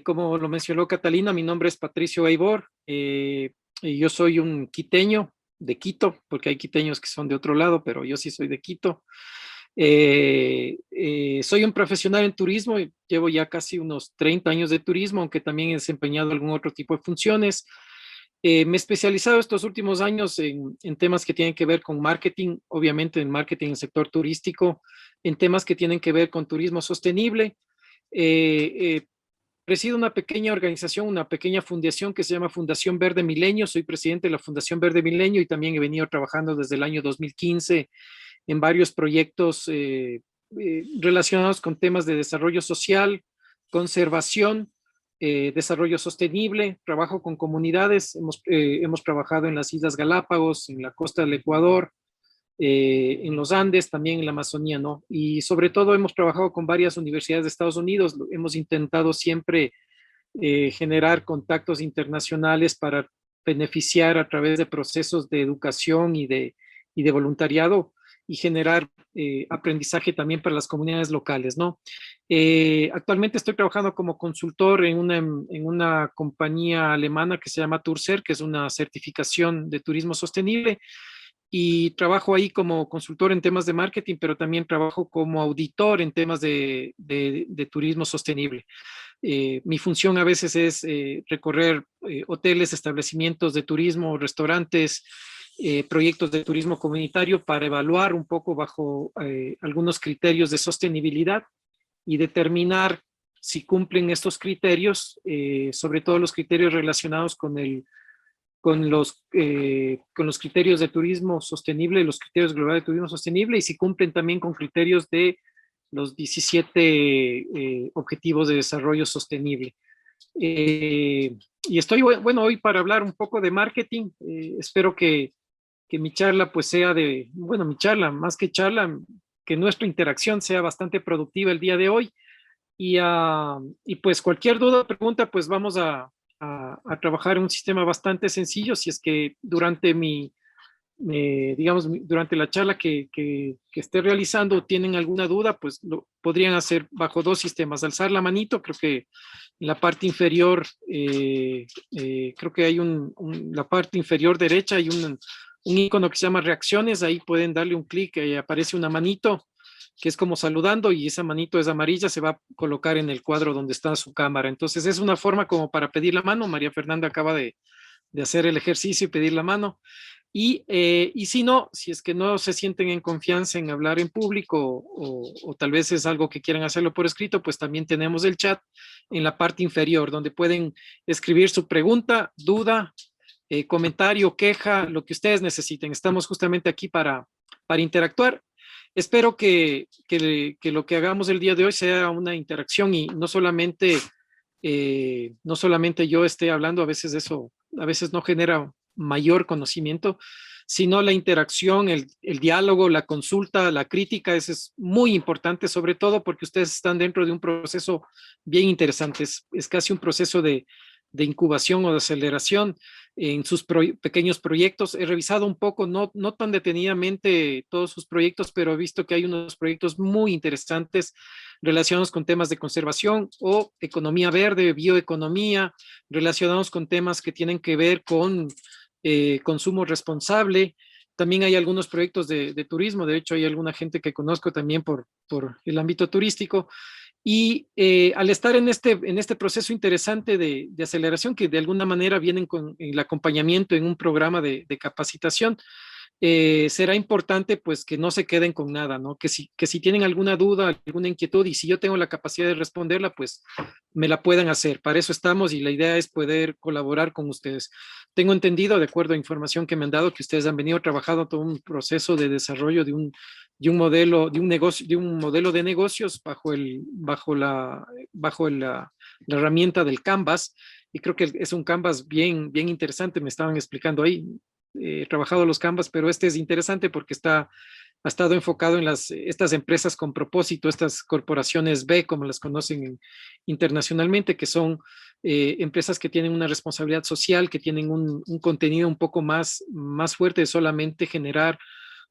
Como lo mencionó Catalina, mi nombre es Patricio Aibor. Y yo soy un quiteño de Quito, porque hay quiteños que son de otro lado, pero yo sí soy de Quito. Soy un profesional en turismo y llevo ya casi unos 30 años de turismo, aunque también he desempeñado algún otro tipo de funciones. Me he especializado estos últimos años en temas que tienen que ver con marketing, obviamente en marketing en el sector turístico, en temas que tienen que ver con turismo sostenible. Presido una pequeña organización, una pequeña fundación que se llama Fundación Verde Milenio. Soy presidente de la Fundación Verde Milenio y también he venido trabajando desde el año 2015 en varios proyectos relacionados con temas de desarrollo social, conservación, desarrollo sostenible, trabajo con comunidades. Hemos trabajado en las Islas Galápagos, en la costa del Ecuador, en los Andes, también en la Amazonía, ¿no? Y sobre todo hemos trabajado con varias universidades de Estados Unidos. Hemos intentado siempre generar contactos internacionales para beneficiar a través de procesos de educación y de voluntariado y generar aprendizaje también para las comunidades locales, ¿no? Actualmente estoy trabajando como consultor en una compañía alemana que se llama Turcer, que es una certificación de turismo sostenible, y trabajo ahí como consultor en temas de marketing, pero también trabajo como auditor en temas de turismo sostenible. Mi función a veces es recorrer hoteles, establecimientos de turismo, restaurantes, proyectos de turismo comunitario para evaluar un poco bajo algunos criterios de sostenibilidad y determinar si cumplen estos criterios, sobre todo los criterios relacionados con los criterios de turismo sostenible, los criterios globales de turismo sostenible, y si cumplen también con criterios de los 17 objetivos de desarrollo sostenible. Y estoy, bueno, hoy para hablar un poco de marketing. Espero que mi charla pues sea bueno, mi charla, más que charla, que nuestra interacción sea bastante productiva el día de hoy. Y pues cualquier duda o pregunta, pues vamos a trabajar en un sistema bastante sencillo. Si es que durante digamos, durante la charla que esté realizando tienen alguna duda, pues lo podrían hacer bajo dos sistemas. Alzar la manito, creo que en la parte inferior, creo que hay la parte inferior derecha hay un icono que se llama reacciones. Ahí pueden darle un clic y aparece una manito que es como saludando, y esa manito es amarilla, se va a colocar en el cuadro donde está su cámara. Entonces es una forma como para pedir la mano. María Fernanda acaba de hacer el ejercicio y pedir la mano. Y si no, si es que no se sienten en confianza en hablar en público o tal vez es algo que quieran hacerlo por escrito, pues también tenemos el chat en la parte inferior donde pueden escribir su pregunta, duda, comentario, queja, lo que ustedes necesiten. Estamos justamente aquí para interactuar. Espero que lo que hagamos el día de hoy sea una interacción y no solamente yo esté hablando. A veces eso, a veces no genera mayor conocimiento, sino la interacción, el diálogo, la consulta, la crítica. Eso es muy importante, sobre todo porque ustedes están dentro de un proceso bien interesante. Es casi un proceso de incubación o de aceleración en sus pequeños proyectos. He revisado un poco, no tan detenidamente todos sus proyectos, pero he visto que hay unos proyectos muy interesantes relacionados con temas de conservación o economía verde, bioeconomía, relacionados con temas que tienen que ver con consumo responsable. También hay algunos proyectos de turismo. De hecho, hay alguna gente que conozco también por el ámbito turístico. Y al estar en este proceso interesante de aceleración, que de alguna manera vienen con el acompañamiento en un programa de capacitación, será importante pues que no se queden con nada, ¿no? Que si tienen alguna duda, alguna inquietud, y si yo tengo la capacidad de responderla, pues me la puedan hacer. Para eso estamos, y la idea es poder colaborar con ustedes. Tengo entendido, de acuerdo a información que me han dado, que ustedes han venido trabajando todo un proceso de desarrollo de un modelo, de un negocio, de un modelo de negocios bajo la herramienta del Canvas. Y creo que es un Canvas bien, bien interesante. Me estaban explicando ahí. He trabajado los Canvas, pero este es interesante porque ha estado enfocado en estas empresas con propósito, estas corporaciones B, como las conocen internacionalmente, que son empresas que tienen una responsabilidad social, que tienen un contenido un poco más fuerte de solamente generar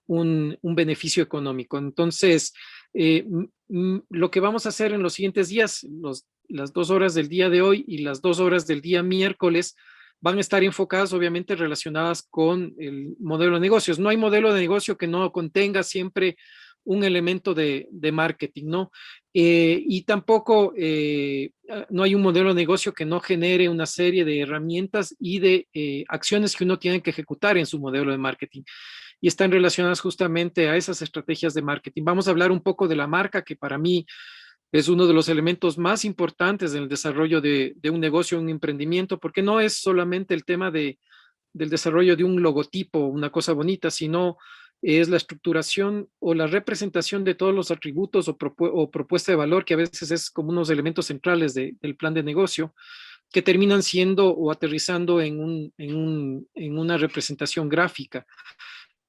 un beneficio económico. Entonces, Lo que vamos a hacer en los siguientes días, las 2 horas del día de hoy y las 2 horas del día miércoles, van a estar enfocadas obviamente relacionadas con el modelo de negocios. No hay modelo de negocio que no contenga siempre un elemento de marketing, ¿no? Y tampoco no hay un modelo de negocio que no genere una serie de herramientas y de acciones que uno tiene que ejecutar en su modelo de marketing. Y están relacionadas justamente a esas estrategias de marketing. Vamos a hablar un poco de la marca, que para mí es uno de los elementos más importantes en el desarrollo de un negocio, un emprendimiento, porque no es solamente el tema del desarrollo de un logotipo, una cosa bonita, sino es la estructuración o la representación de todos los atributos o propuesta de valor, que a veces es como unos elementos centrales del plan de negocio, que terminan siendo o aterrizando en una representación gráfica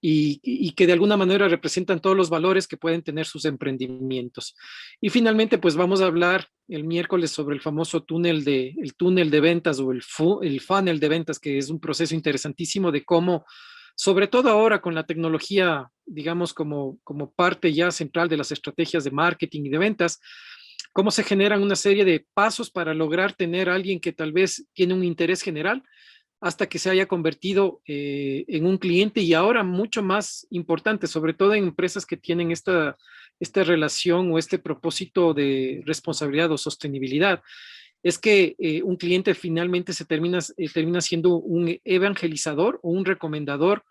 y que de alguna manera representan todos los valores que pueden tener sus emprendimientos. Y finalmente, pues vamos a hablar el miércoles sobre el famoso túnel de ventas o el funnel de ventas, que es un proceso interesantísimo de cómo, sobre todo ahora con la tecnología, digamos, como parte ya central de las estrategias de marketing y de ventas, cómo se generan una serie de pasos para lograr tener a alguien que tal vez tiene un interés general hasta que se haya convertido en un cliente, y ahora mucho más importante, sobre todo en empresas que tienen esta relación o este propósito de responsabilidad o sostenibilidad, es que un cliente finalmente termina siendo un evangelizador o un recomendador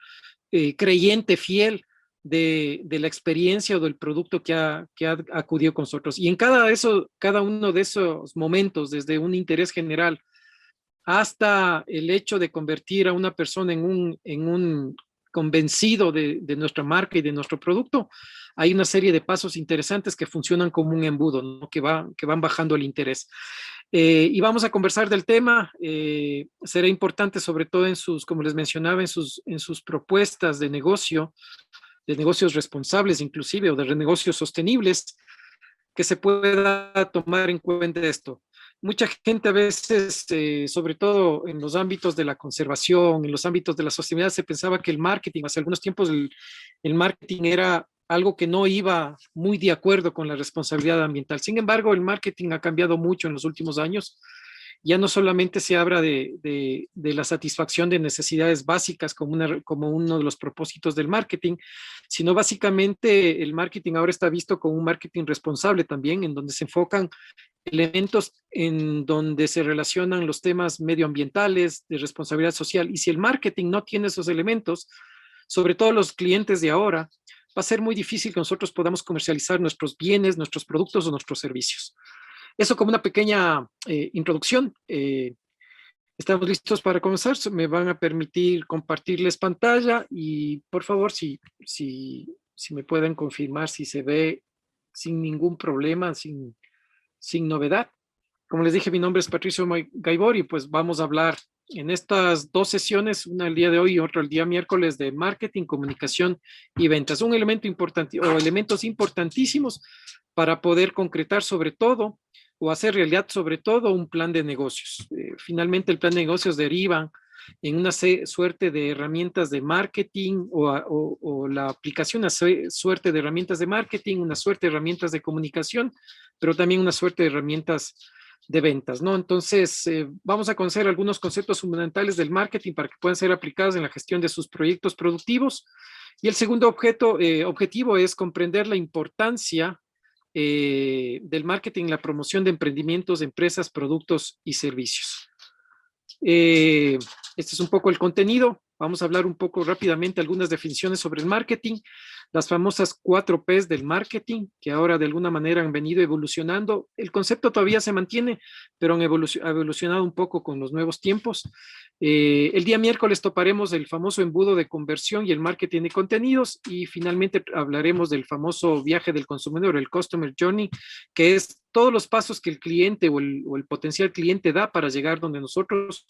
creyente fiel de la experiencia o del producto que ha acudido con nosotros. Y en cada uno de esos momentos, desde un interés general hasta el hecho de convertir a una persona en un convencido de nuestra marca y de nuestro producto, hay una serie de pasos interesantes que funcionan como un embudo, ¿no? que van bajando el interés. Y vamos a conversar del tema. Será importante, sobre todo como les mencionaba, en sus propuestas de negocios responsables inclusive, o de negocios sostenibles, que se pueda tomar en cuenta esto. Mucha gente a veces, sobre todo en los ámbitos de la conservación, en los ámbitos de la sostenibilidad, se pensaba que el marketing, hace algunos tiempos el marketing era algo que no iba muy de acuerdo con la responsabilidad ambiental. Sin embargo, el marketing ha cambiado mucho en los últimos años. Ya no solamente se habla de la satisfacción de necesidades básicas como uno de los propósitos del marketing, sino básicamente el marketing ahora está visto como un marketing responsable también, en donde se enfocan elementos en donde se relacionan los temas medioambientales, de responsabilidad social. Y si el marketing no tiene esos elementos, sobre todo los clientes de ahora, va a ser muy difícil que nosotros podamos comercializar nuestros bienes, nuestros productos o nuestros servicios. Eso como una pequeña introducción. Estamos listos para comenzar. Me van a permitir compartirles pantalla y por favor, si me pueden confirmar si se ve sin ningún problema, sin novedad. Como les dije, mi nombre es Patricio Gaibor y pues vamos a hablar en estas 2 sesiones, una el día de hoy y otra el día miércoles, de marketing, comunicación y ventas. Un elemento importante o elementos importantísimos para poder concretar sobre todo o hacer realidad sobre todo un plan de negocios. Finalmente el plan de negocios deriva en una suerte de herramientas de marketing o la aplicación, una suerte de herramientas de marketing, una suerte de herramientas de comunicación, pero también una suerte de herramientas de ventas, ¿no? Entonces, vamos a conocer algunos conceptos fundamentales del marketing para que puedan ser aplicados en la gestión de sus proyectos productivos. Y el segundo objetivo es comprender la importancia del marketing, la promoción de emprendimientos, empresas, productos y servicios. Este es un poco el contenido. Vamos a hablar un poco rápidamente algunas definiciones sobre el marketing, las famosas 4 P's del marketing, que ahora de alguna manera han venido evolucionando. El concepto todavía se mantiene, pero han evolucionado un poco con los nuevos tiempos. El día miércoles toparemos el famoso embudo de conversión y el marketing de contenidos, y finalmente hablaremos del famoso viaje del consumidor, el Customer Journey, que es todos los pasos que el cliente o el potencial cliente da para llegar donde nosotros,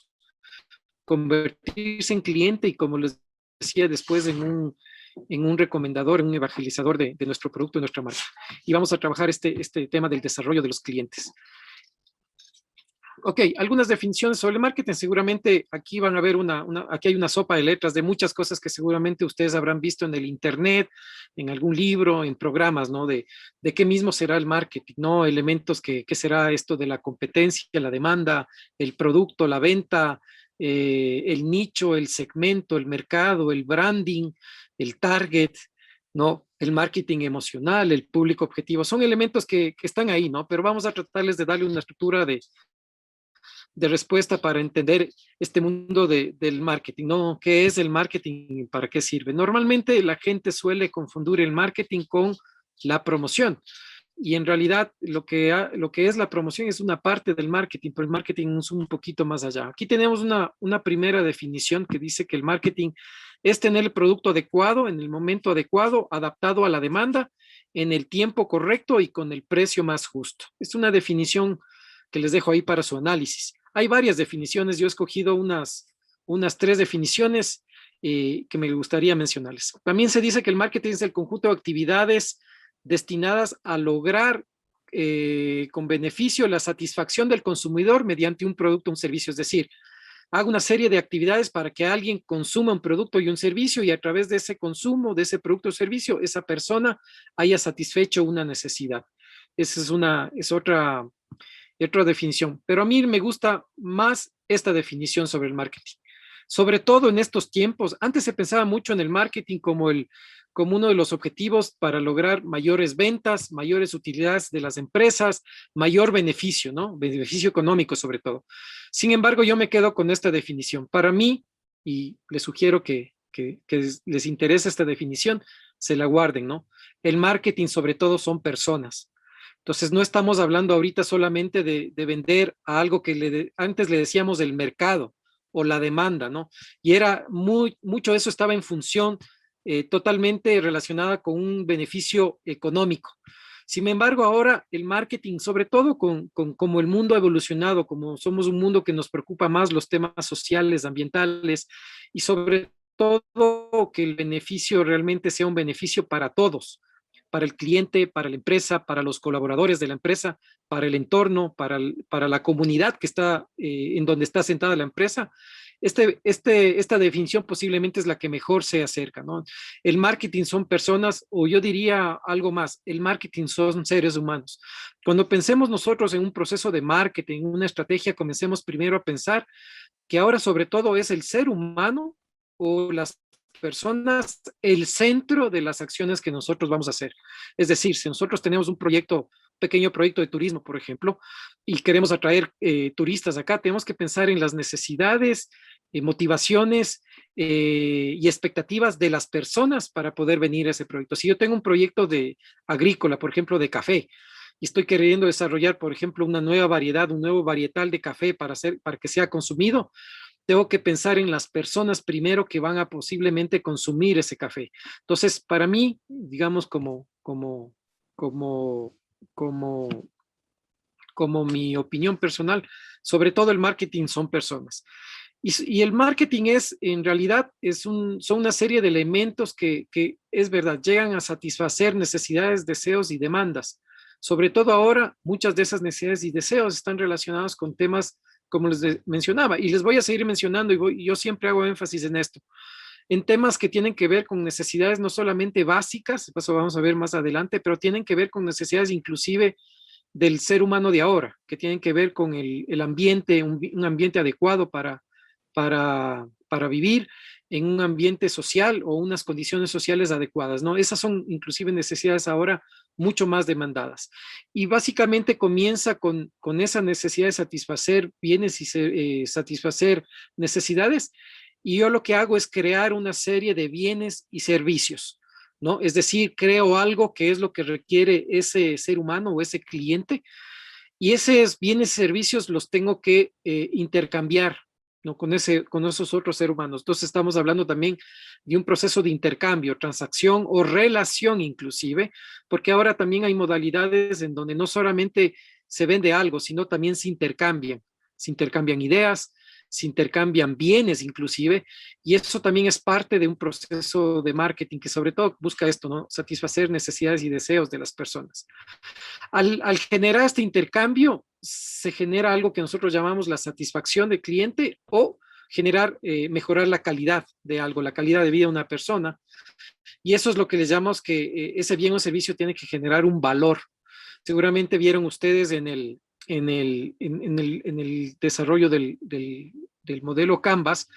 convertirse en cliente y, como les decía, después en un recomendador, en un evangelizador de nuestro producto, de nuestra marca. Y vamos a trabajar este tema del desarrollo de los clientes. Ok, algunas definiciones sobre el marketing. Seguramente aquí van a ver aquí hay una sopa de letras de muchas cosas que seguramente ustedes habrán visto en el internet, en algún libro, en programas, ¿no? De qué mismo será el marketing, ¿no? Elementos que será esto de la competencia, la demanda, el producto, la venta, el nicho, el segmento, el mercado, el branding, el target, ¿no? El marketing emocional, el público objetivo. Son elementos que están ahí, ¿no? Pero vamos a tratarles de darle una estructura de respuesta para entender este mundo del marketing, ¿no? ¿Qué es el marketing y para qué sirve? Normalmente la gente suele confundir el marketing con la promoción. Y en realidad lo que es la promoción es una parte del marketing, pero el marketing es un poquito más allá. Aquí tenemos una primera definición que dice que el marketing es tener el producto adecuado en el momento adecuado, adaptado a la demanda, en el tiempo correcto y con el precio más justo. Es una definición que les dejo ahí para su análisis. Hay varias definiciones, yo he escogido unas tres definiciones que me gustaría mencionarles. También se dice que el marketing es el conjunto de actividades destinadas a lograr con beneficio la satisfacción del consumidor mediante un producto o un servicio. Es decir, hago una serie de actividades para que alguien consuma un producto y un servicio y a través de ese consumo, de ese producto o servicio, esa persona haya satisfecho una necesidad. Esa es otra definición. Pero a mí me gusta más esta definición sobre el marketing. Sobre todo en estos tiempos, antes se pensaba mucho en el marketing como uno de los objetivos para lograr mayores ventas, mayores utilidades de las empresas, mayor beneficio, ¿no? Beneficio económico sobre todo. Sin embargo, yo me quedo con esta definición. Para mí, y les sugiero que les interese esta definición, se la guarden, ¿no? El marketing sobre todo son personas. Entonces, no estamos hablando ahorita solamente de vender a algo que antes le decíamos el mercado o la demanda, ¿no? Y era mucho de eso estaba en función totalmente relacionada con un beneficio económico. Sin embargo, ahora el marketing, sobre todo como el mundo ha evolucionado, como somos un mundo que nos preocupa más los temas sociales, ambientales y sobre todo que el beneficio realmente sea un beneficio para todos, para el cliente, para la empresa, para los colaboradores de la empresa, para el entorno, para la comunidad que está en donde está sentada la empresa. Esta definición posiblemente es la que mejor se acerca, ¿no? El marketing son personas, o yo diría algo más, el marketing son seres humanos. Cuando pensemos nosotros en un proceso de marketing, una estrategia, comencemos primero a pensar que ahora sobre todo es el ser humano o las personas el centro de las acciones que nosotros vamos a hacer. Es decir, si nosotros tenemos un pequeño proyecto de turismo, por ejemplo, y queremos atraer turistas acá, tenemos que pensar en las necesidades, motivaciones y expectativas de las personas para poder venir a ese proyecto. Si yo tengo un proyecto de agrícola, por ejemplo, de café, y estoy queriendo desarrollar, por ejemplo, una nueva variedad, un nuevo varietal de café para que sea consumido, tengo que pensar en las personas primero que van a posiblemente consumir ese café. Entonces, para mí, digamos, como, como, como mi opinión personal, sobre todo el marketing son personas. Y el marketing es, en realidad, son una serie de elementos que, es verdad, llegan a satisfacer necesidades, deseos y demandas. Sobre todo ahora, muchas de esas necesidades y deseos están relacionados con temas como les mencionaba, y les voy a seguir mencionando, y yo siempre hago énfasis en esto, en temas que tienen que ver con necesidades no solamente básicas, eso vamos a ver más adelante, pero tienen que ver con necesidades inclusive del ser humano de ahora, que tienen que ver con el ambiente, un ambiente adecuado para vivir en un ambiente social o unas condiciones sociales adecuadas, ¿no? Esas son inclusive necesidades ahora mucho más demandadas. Y básicamente comienza con esa necesidad de satisfacer bienes y satisfacer necesidades. Y yo lo que hago es crear una serie de bienes y servicios, ¿no? Es decir, creo algo que es lo que requiere ese ser humano o ese cliente y esos bienes y servicios los tengo que intercambiar, ¿no? Con esos otros seres humanos. Entonces estamos hablando también de un proceso de intercambio, transacción o relación inclusive, porque ahora también hay modalidades en donde no solamente se vende algo, sino también se intercambian ideas, se intercambian bienes inclusive, y eso también es parte de un proceso de marketing que sobre todo busca esto, ¿no? Satisfacer necesidades y deseos de las personas. Al generar este intercambio, se genera algo que nosotros llamamos la satisfacción del cliente o generar, mejorar la calidad de algo, la calidad de vida de una persona. Y eso es lo que les llamamos que ese bien o servicio tiene que generar un valor. Seguramente vieron ustedes en el desarrollo del modelo Canvas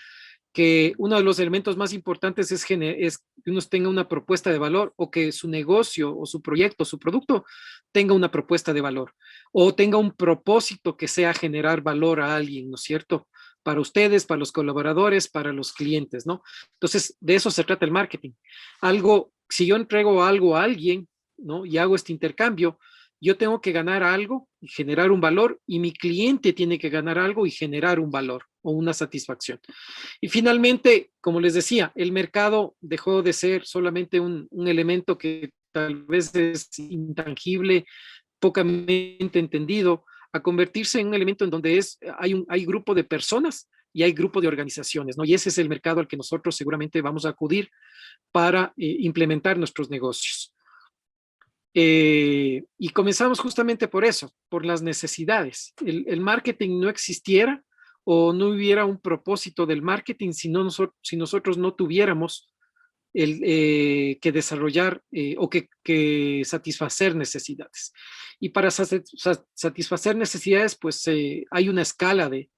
que uno de los elementos más importantes es que uno tenga una propuesta de valor o que su negocio o su proyecto, su producto tenga una propuesta de valor o tenga un propósito que sea generar valor a alguien, ¿no es cierto? Para ustedes, para los colaboradores, para los clientes, ¿no? Entonces, de eso se trata el marketing. Si yo entrego algo a alguien, ¿no? Y hago este intercambio, yo tengo que ganar algo y generar un valor y mi cliente tiene que ganar algo y generar un valor o una satisfacción. Y finalmente, como les decía, el mercado dejó de ser solamente un elemento que tal vez es intangible, pocamente entendido, a convertirse en un elemento en donde hay grupo de personas y hay grupo de organizaciones, ¿no? Y ese es el mercado al que nosotros seguramente vamos a acudir para implementar nuestros negocios. Y comenzamos justamente por eso, por las necesidades. El marketing no existiera o no hubiera un propósito del marketing si nosotros no tuviéramos que desarrollar o que satisfacer necesidades. Y para satisfacer necesidades, pues hay una escala de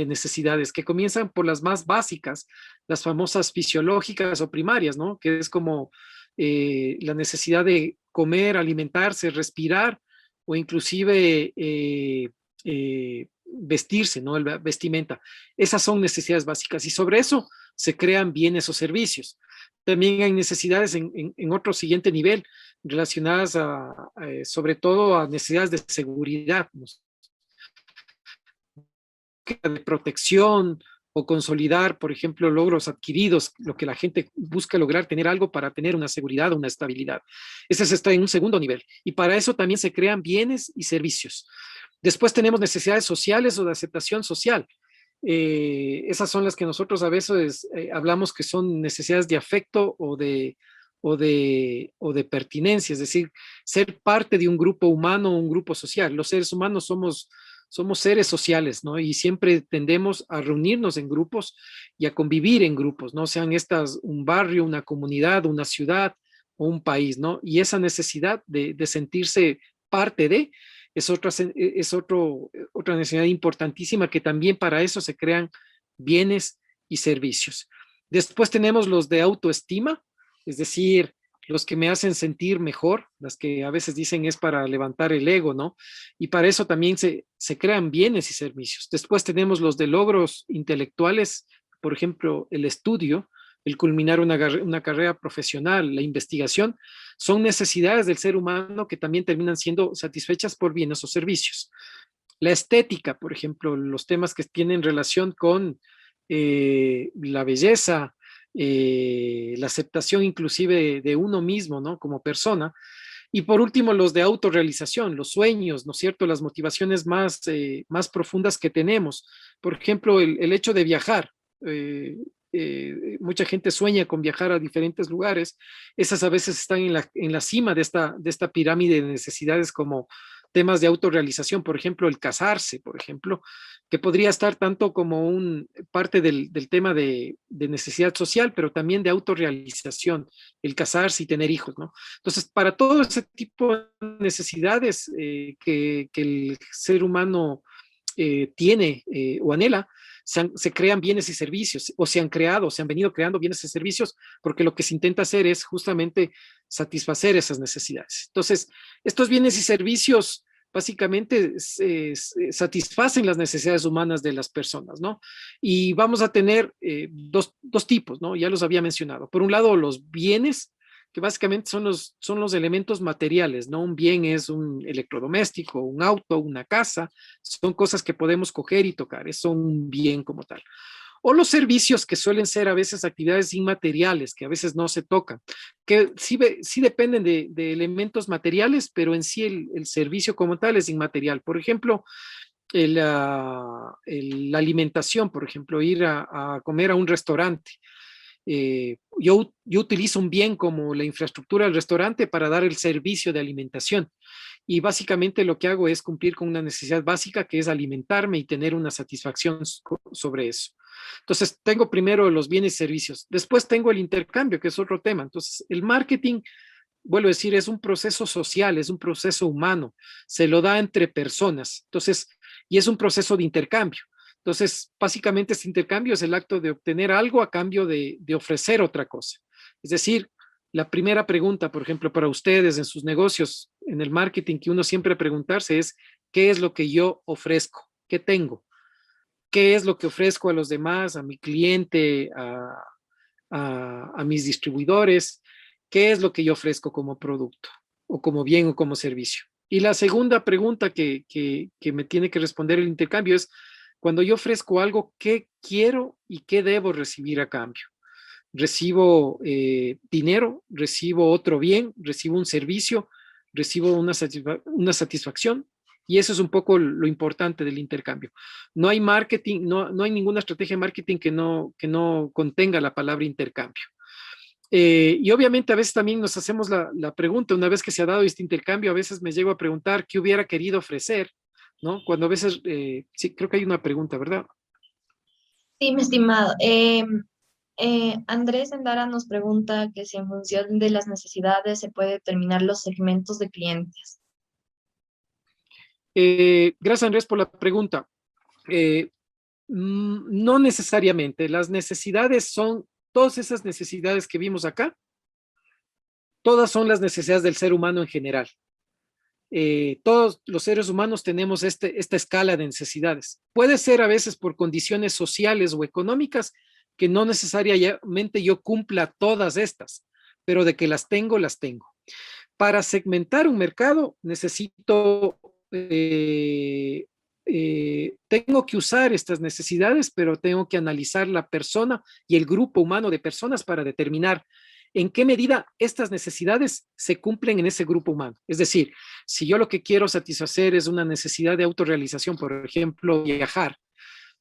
necesidades que comienzan por las más básicas, las famosas fisiológicas o primarias, ¿no? Que es como la necesidad de comer, alimentarse, respirar o inclusive vestirse, ¿no? El vestimenta. Esas son necesidades básicas y sobre eso se crean bienes o servicios. También hay necesidades en otro siguiente nivel relacionadas sobre todo a necesidades de seguridad, ¿no? De protección o consolidar, por ejemplo, logros adquiridos, lo que la gente busca lograr, tener algo para tener una seguridad o una estabilidad. Ese está en un segundo nivel. Y para eso también se crean bienes y servicios. Después tenemos necesidades sociales o de aceptación social. Esas son las que nosotros a veces hablamos que son necesidades de afecto o de pertinencia, es decir, ser parte de un grupo humano o un grupo social. Los seres humanos somos seres sociales, ¿no? Y siempre tendemos a reunirnos en grupos y a convivir en grupos, ¿no? Sean estas un barrio, una comunidad, una ciudad o un país, ¿no? Y esa necesidad de sentirse parte de otra necesidad importantísima que también para eso se crean bienes y servicios. Después tenemos los de autoestima, es decir, los que me hacen sentir mejor, las que a veces dicen es para levantar el ego, ¿no? Y para eso también se crean bienes y servicios. Después tenemos los de logros intelectuales, por ejemplo, el estudio, el culminar una carrera profesional, la investigación, son necesidades del ser humano que también terminan siendo satisfechas por bienes o servicios. La estética, por ejemplo, los temas que tienen relación con la belleza, la aceptación inclusive de uno mismo, ¿no? Como persona. Y por último, los de autorrealización, los sueños, ¿no es cierto? Las motivaciones más profundas que tenemos. Por ejemplo, el hecho de viajar. Mucha gente sueña con viajar a diferentes lugares. Esas a veces están en la cima de esta pirámide de necesidades como temas de autorrealización, por ejemplo, el casarse, por ejemplo, que podría estar tanto como parte del tema de necesidad social, pero también de autorrealización, el casarse y tener hijos, ¿no? Entonces, para todo ese tipo de necesidades que el ser humano tiene o anhela, se crean bienes y servicios, o se han venido creando bienes y servicios, porque lo que se intenta hacer es justamente satisfacer esas necesidades. Entonces, estos bienes y servicios básicamente satisfacen las necesidades humanas de las personas, ¿no? Y vamos a tener dos tipos, ¿no? Ya los había mencionado. Por un lado, los bienes, que básicamente son los elementos materiales, ¿no? Un bien es un electrodoméstico, un auto, una casa, son cosas que podemos coger y tocar, es un bien como tal. O los servicios que suelen ser a veces actividades inmateriales, que a veces no se tocan, que sí dependen de elementos materiales, pero en sí el servicio como tal es inmaterial. Por ejemplo, la alimentación, por ejemplo, ir a comer a un restaurante. Yo utilizo un bien como la infraestructura del restaurante para dar el servicio de alimentación. Y básicamente lo que hago es cumplir con una necesidad básica que es alimentarme y tener una satisfacción sobre eso. Entonces, tengo primero los bienes y servicios. Después tengo el intercambio, que es otro tema. Entonces, el marketing, vuelvo a decir, es un proceso social, es un proceso humano. Se lo da entre personas. Entonces, y es un proceso de intercambio. Entonces, básicamente este intercambio es el acto de obtener algo a cambio de ofrecer otra cosa. Es decir, la primera pregunta, por ejemplo, para ustedes en sus negocios, en el marketing, que uno siempre preguntarse es, ¿qué es lo que yo ofrezco? ¿Qué tengo? ¿Qué es lo que ofrezco a los demás, a mi cliente, a mis distribuidores? ¿Qué es lo que yo ofrezco como producto o como bien o como servicio? Y la segunda pregunta que me tiene que responder el intercambio es, cuando yo ofrezco algo, ¿qué quiero y qué debo recibir a cambio? ¿Recibo dinero? ¿Recibo otro bien? ¿Recibo un servicio? ¿Recibo una satisfacción? Y eso es un poco lo importante del intercambio. No hay marketing, no hay ninguna estrategia de marketing que no contenga la palabra intercambio. Y obviamente a veces también nos hacemos la pregunta, una vez que se ha dado este intercambio, a veces me llego a preguntar qué hubiera querido ofrecer, ¿no? Cuando a veces, sí, creo que hay una pregunta, ¿verdad? Sí, mi estimado. Andrés Endara nos pregunta que si en función de las necesidades se puede determinar los segmentos de clientes. Gracias, Andrés, por la pregunta. Eh, no necesariamente. Las necesidades son, todas esas necesidades que vimos acá, todas son las necesidades del ser humano en general. Todos los seres humanos tenemos esta escala de necesidades. Puede ser a veces por condiciones sociales o económicas que no necesariamente yo cumpla todas estas, pero de que las tengo, las tengo. Para segmentar un mercado necesito, tengo que usar estas necesidades, pero tengo que analizar la persona y el grupo humano de personas para determinar en qué medida estas necesidades se cumplen en ese grupo humano. Es decir, si yo lo que quiero satisfacer es una necesidad de autorrealización, por ejemplo, viajar,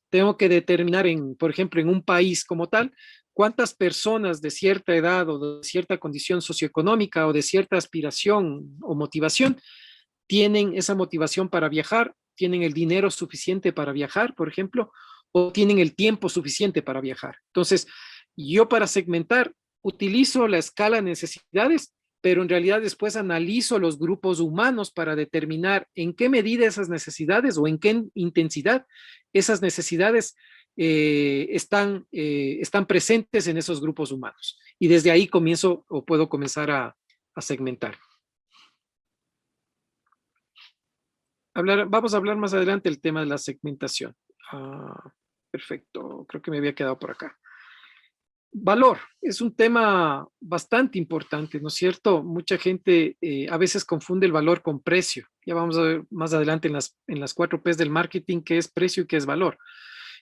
tengo que determinar, por ejemplo, en un país como tal, cuántas personas de cierta edad o de cierta condición socioeconómica o de cierta aspiración o motivación tienen esa motivación para viajar, tienen el dinero suficiente para viajar, por ejemplo, o tienen el tiempo suficiente para viajar. Entonces, yo para segmentar utilizo la escala de necesidades, pero en realidad después analizo los grupos humanos para determinar en qué medida esas necesidades o en qué intensidad esas necesidades están presentes en esos grupos humanos. Y desde ahí comienzo o puedo comenzar a segmentar. Vamos a hablar más adelante el tema de la segmentación. Perfecto, creo que me había quedado por acá. Valor es un tema bastante importante, ¿no es cierto? Mucha gente a veces confunde el valor con precio. Ya vamos a ver más adelante en las 4 P's del marketing qué es precio y qué es valor.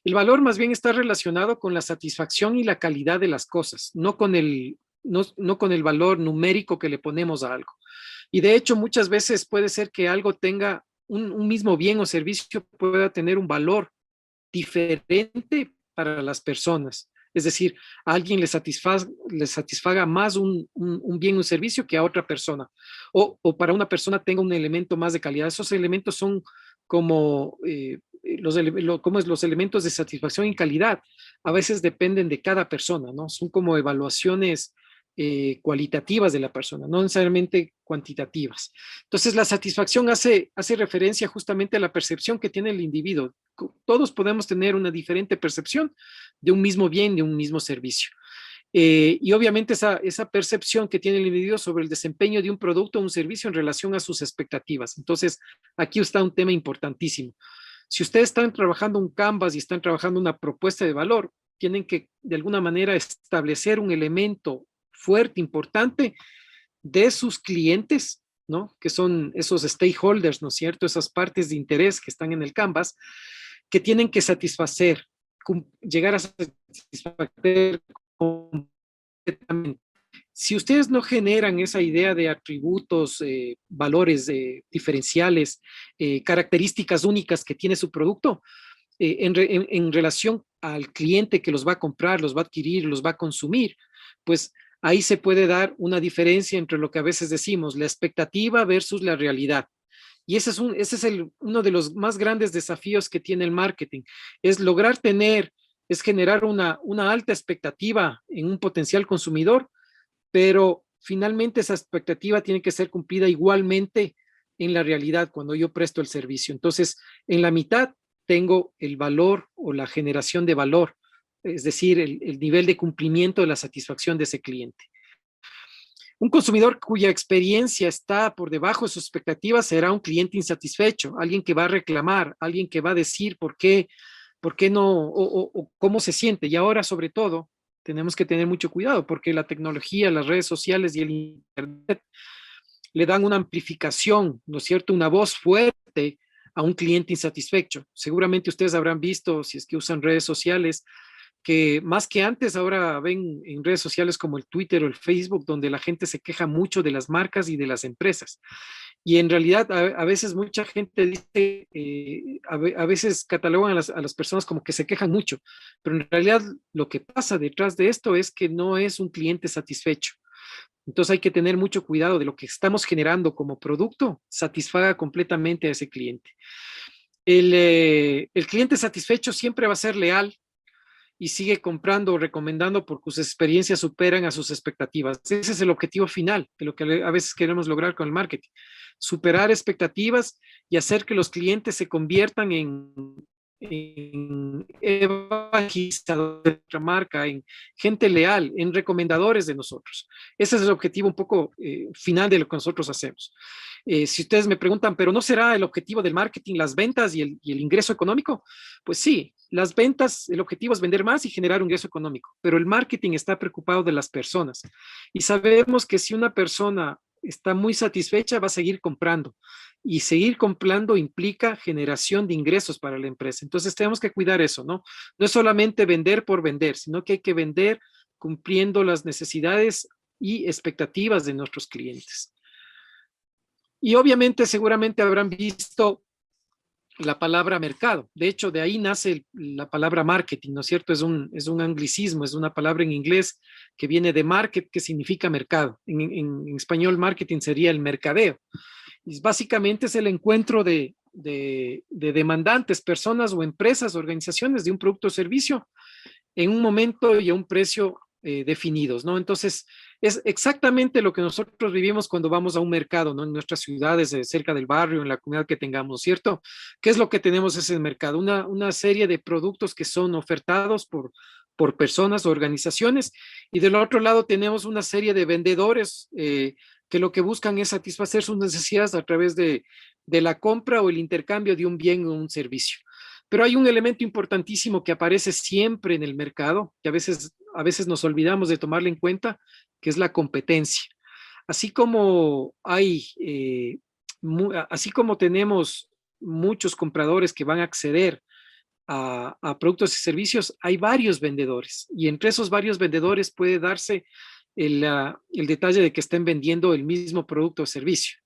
El valor más bien está relacionado con la satisfacción y la calidad de las cosas, no con el valor numérico que le ponemos a algo. Y de hecho, muchas veces puede ser que algo tenga un mismo bien o servicio, pueda tener un valor diferente para las personas. Es decir, a alguien le satisfaga más un bien o un servicio que a otra persona. O para una persona tenga un elemento más de calidad. Esos elementos son como los elementos de satisfacción y calidad. A veces dependen de cada persona, ¿no? Son como evaluaciones cualitativas de la persona, no necesariamente cuantitativas. Entonces, la satisfacción hace referencia justamente a la percepción que tiene el individuo. Todos podemos tener una diferente percepción de un mismo bien, de un mismo servicio. Y obviamente esa percepción que tiene el individuo sobre el desempeño de un producto o un servicio en relación a sus expectativas. Entonces, aquí está un tema importantísimo. Si ustedes están trabajando un Canvas y están trabajando una propuesta de valor, tienen que de alguna manera establecer un elemento fuerte, importante de sus clientes, ¿no? Que son esos stakeholders, ¿no es cierto? Esas partes de interés que están en el Canvas, que tienen que satisfacer, llegar a satisfacer completamente. Si ustedes no generan esa idea de atributos, valores diferenciales, características únicas que tiene su producto, en relación al cliente que los va a comprar, los va a adquirir, los va a consumir, pues ahí se puede dar una diferencia entre lo que a veces decimos, la expectativa versus la realidad. Y ese es uno de los más grandes desafíos que tiene el marketing, es lograr tener, es generar una alta expectativa en un potencial consumidor, pero finalmente esa expectativa tiene que ser cumplida igualmente en la realidad cuando yo presto el servicio. Entonces, en la mitad tengo el valor o la generación de valor, es decir, el nivel de cumplimiento de la satisfacción de ese cliente. Un consumidor cuya experiencia está por debajo de sus expectativas será un cliente insatisfecho, alguien que va a reclamar, alguien que va a decir por qué no o cómo se siente. Y ahora, sobre todo, tenemos que tener mucho cuidado porque la tecnología, las redes sociales y el Internet le dan una amplificación, ¿no es cierto? Una voz fuerte a un cliente insatisfecho. Seguramente ustedes habrán visto, si es que usan redes sociales, que más que antes ahora ven en redes sociales como el Twitter o el Facebook, donde la gente se queja mucho de las marcas y de las empresas. Y en realidad a veces mucha gente dice, a veces catalogan a las personas como que se quejan mucho, pero en realidad lo que pasa detrás de esto es que no es un cliente satisfecho. Entonces hay que tener mucho cuidado de lo que estamos generando como producto, satisfaga completamente a ese cliente. El cliente satisfecho siempre va a ser leal y sigue comprando o recomendando porque sus experiencias superan a sus expectativas. Ese es el objetivo final de lo que a veces queremos lograr con el marketing. Superar expectativas y hacer que los clientes se conviertan en evangelizadores de nuestra marca, en gente leal, en recomendadores de nosotros. Ese es el objetivo un poco final de lo que nosotros hacemos. Si ustedes me preguntan, ¿pero no será el objetivo del marketing las ventas y el ingreso económico? Pues sí, las ventas, el objetivo es vender más y generar un ingreso económico, pero el marketing está preocupado de las personas. Y sabemos que si una persona está muy satisfecha, va a seguir comprando. Y seguir comprando implica generación de ingresos para la empresa. Entonces tenemos que cuidar eso, ¿no? No es solamente vender por vender, sino que hay que vender cumpliendo las necesidades y expectativas de nuestros clientes. Y obviamente, seguramente habrán visto la palabra mercado. De hecho, de ahí nace la palabra marketing, ¿no es cierto? Es un anglicismo, es una palabra en inglés que viene de market, que significa mercado. En español, marketing sería el mercadeo. Y básicamente es el encuentro de demandantes, personas o empresas, organizaciones de un producto o servicio en un momento y a un precio definidos, ¿no? Entonces, es exactamente lo que nosotros vivimos cuando vamos a un mercado, ¿no? En nuestras ciudades, cerca del barrio, en la comunidad que tengamos, ¿cierto? ¿Qué es lo que tenemos en ese mercado? Una serie de productos que son ofertados por personas o organizaciones, y del otro lado tenemos una serie de vendedores que lo que buscan es satisfacer sus necesidades a través de la compra o el intercambio de un bien o un servicio. Pero hay un elemento importantísimo que aparece siempre en el mercado, que a veces nos olvidamos de tomarlo en cuenta, que es la competencia. Así como así como tenemos muchos compradores que van a acceder a productos y servicios, hay varios vendedores. Y entre esos varios vendedores puede darse el detalle de que estén vendiendo el mismo producto o servicio.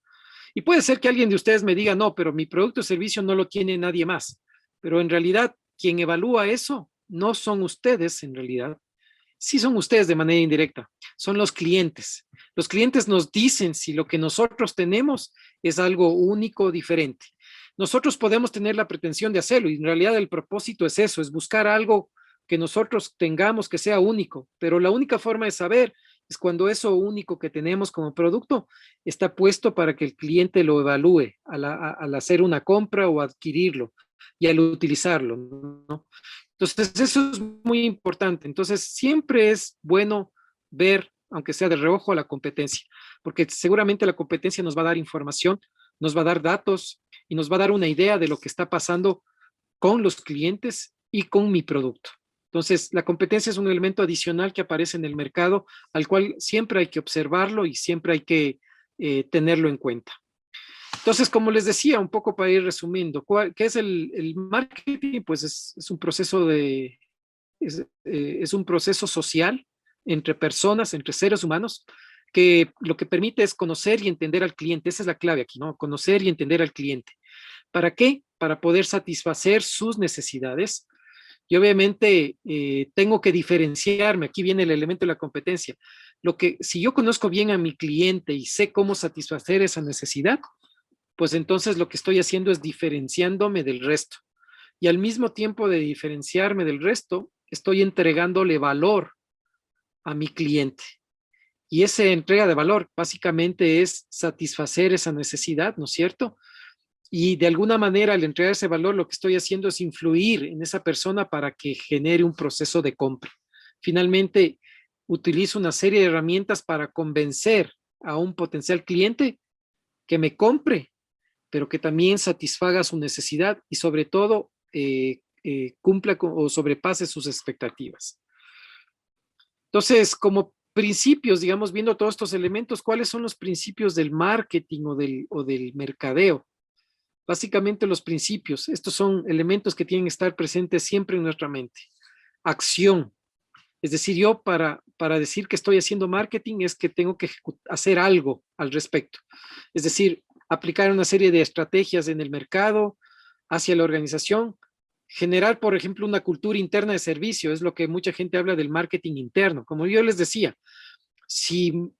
Y puede ser que alguien de ustedes me diga, no, pero mi producto o servicio no lo tiene nadie más. Pero en realidad, quien evalúa eso no son ustedes en realidad. Sí son ustedes de manera indirecta, son los clientes. Los clientes nos dicen si lo que nosotros tenemos es algo único, diferente. Nosotros podemos tener la pretensión de hacerlo y en realidad el propósito es eso, es buscar algo que nosotros tengamos que sea único, pero la única forma de saber es cuando eso único que tenemos como producto está puesto para que el cliente lo evalúe al hacer una compra o adquirirlo y al utilizarlo, ¿no? Entonces, eso es muy importante. Entonces, siempre es bueno ver, aunque sea de reojo, a la competencia, porque seguramente la competencia nos va a dar información, nos va a dar datos y nos va a dar una idea de lo que está pasando con los clientes y con mi producto. Entonces, la competencia es un elemento adicional que aparece en el mercado, al cual siempre hay que observarlo y siempre hay que tenerlo en cuenta. Entonces, como les decía, un poco para ir resumiendo, ¿qué es el marketing? Pues es un proceso es un proceso social entre personas, entre seres humanos, que lo que permite es conocer y entender al cliente. Esa es la clave aquí, ¿no? Conocer y entender al cliente ¿Para qué? Para poder satisfacer sus necesidades. Y obviamente tengo que diferenciarme. Aquí viene el elemento de la competencia. Si yo conozco bien a mi cliente y sé cómo satisfacer esa necesidad, pues entonces lo que estoy haciendo es diferenciándome del resto. Y al mismo tiempo de diferenciarme del resto, estoy entregándole valor a mi cliente. Y esa entrega de valor básicamente es satisfacer esa necesidad, ¿no es cierto? Y de alguna manera, al entregar ese valor, lo que estoy haciendo es influir en esa persona para que genere un proceso de compra. Finalmente, utilizo una serie de herramientas para convencer a un potencial cliente que me compre, pero que también satisfaga su necesidad y sobre todo cumpla o sobrepase sus expectativas. Entonces, como principios, digamos, viendo todos estos elementos, ¿cuáles son los principios del marketing o del mercadeo? Básicamente los principios, estos son elementos que tienen que estar presentes siempre en nuestra mente. Acción, es decir, yo para decir que estoy haciendo marketing es que tengo que hacer algo al respecto. Es decir, aplicar una serie de estrategias en el mercado, hacia la organización, generar, por ejemplo, una cultura interna de servicio, es lo que mucha gente habla del marketing interno. Como yo les decía, si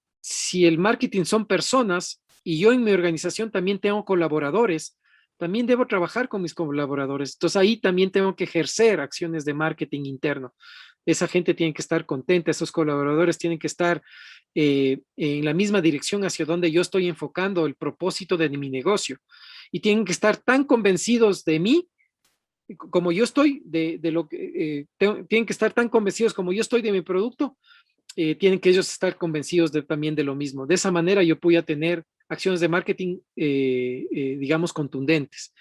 el marketing son personas y yo en mi organización también tengo colaboradores, también debo trabajar con mis colaboradores. Entonces ahí también tengo que ejercer acciones de marketing interno. Esa gente tiene que estar contenta, esos colaboradores tienen que estar en la misma dirección hacia donde yo estoy enfocando el propósito de mi negocio. Y tienen que estar tan convencidos de mí como yo estoy, tienen que estar tan convencidos como yo estoy de mi producto, tienen que ellos estar convencidos también de lo mismo. De esa manera yo voy a tener acciones de marketing, digamos, contundentes.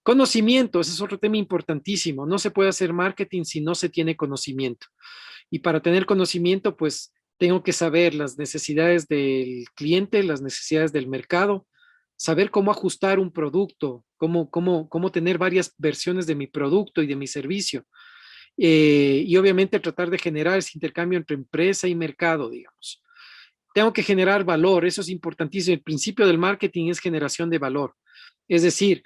Conocimiento, ese es otro tema importantísimo. No se puede hacer marketing si no se tiene conocimiento. Y para tener conocimiento, pues tengo que saber las necesidades del cliente, las necesidades del mercado, saber cómo ajustar un producto, cómo tener varias versiones de mi producto y de mi servicio. Y obviamente tratar de generar ese intercambio entre empresa y mercado, digamos. Tengo que generar valor, eso es importantísimo. El principio del marketing es generación de valor. Es decir,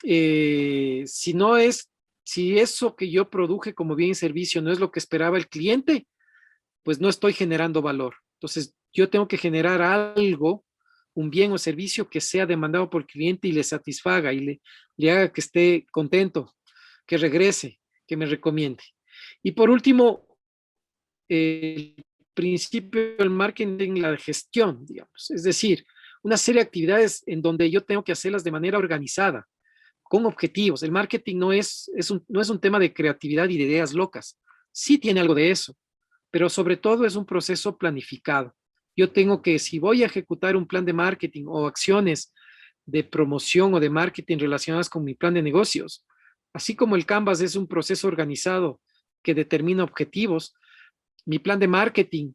si eso que yo produje como bien y servicio no es lo que esperaba el cliente, pues no estoy generando valor. Entonces, yo tengo que generar algo, un bien o servicio que sea demandado por el cliente y le satisfaga y le haga que esté contento, que regrese, que me recomiende. Y por último, el principio del marketing, la gestión, digamos. Es decir, una serie de actividades en donde yo tengo que hacerlas de manera organizada, con objetivos. El marketing no es un tema de creatividad y de ideas locas. Sí tiene algo de eso, pero sobre todo es un proceso planificado. Yo tengo que, si voy a ejecutar un plan de marketing o acciones de promoción o de marketing relacionadas con mi plan de negocios, así como el Canvas es un proceso organizado que determina objetivos, mi plan de marketing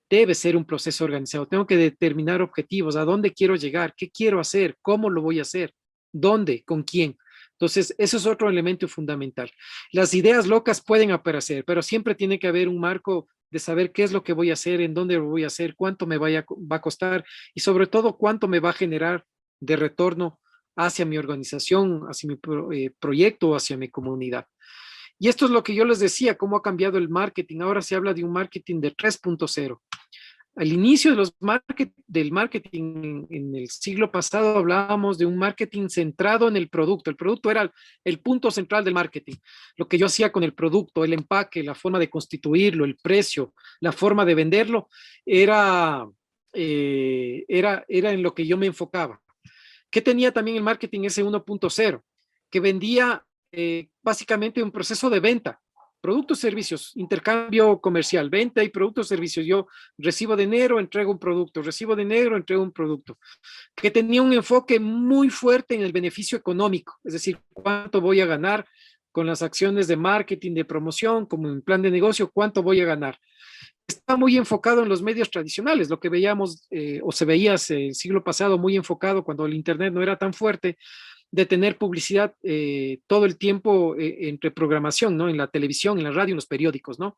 debe ser un proceso organizado. Tengo que determinar objetivos, a dónde quiero llegar, qué quiero hacer, cómo lo voy a hacer, dónde, con quién. Entonces, eso es otro elemento fundamental. Las ideas locas pueden aparecer, pero siempre tiene que haber un marco de saber qué es lo que voy a hacer, en dónde lo voy a hacer, cuánto va a costar y sobre todo cuánto me va a generar de retorno hacia mi organización, hacia mi proyecto, hacia mi comunidad. Y esto es lo que yo les decía, cómo ha cambiado el marketing. Ahora se habla de un marketing de 3.0. Al inicio del marketing en el siglo pasado hablábamos de un marketing centrado en el producto. El producto era el punto central del marketing. Lo que yo hacía con el producto, el empaque, la forma de constituirlo, el precio, la forma de venderlo, era en lo que yo me enfocaba. ¿Qué tenía también el marketing ese 1.0? Que vendía básicamente un proceso de venta, productos, servicios, intercambio comercial, venta y productos, servicios. Yo recibo dinero, entrego un producto, recibo dinero, entrego un producto, que tenía un enfoque muy fuerte en el beneficio económico, es decir, cuánto voy a ganar con las acciones de marketing, de promoción, como en plan de negocio, cuánto voy a ganar. Está muy enfocado en los medios tradicionales, lo que veíamos o se veía el siglo pasado muy enfocado cuando el Internet no era tan fuerte, de tener publicidad todo el tiempo entre programación, ¿no? En la televisión, en la radio, en los periódicos, ¿no?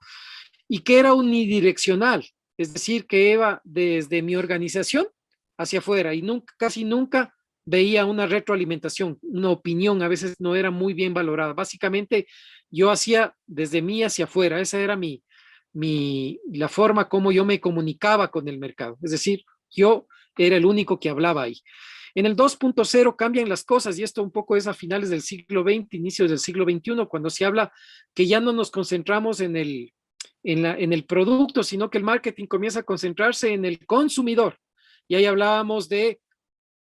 Y que era unidireccional, es decir, que iba desde mi organización hacia afuera y casi nunca veía una retroalimentación, una opinión, a veces no era muy bien valorada. Básicamente yo hacía desde mí hacia afuera, esa era la forma como yo me comunicaba con el mercado. Es decir, yo era el único que hablaba ahí. En el 2.0 cambian las cosas y esto un poco es a finales del siglo XX, inicios del siglo XXI, cuando se habla que ya no nos concentramos en el producto, sino que el marketing comienza a concentrarse en el consumidor. Y ahí hablábamos de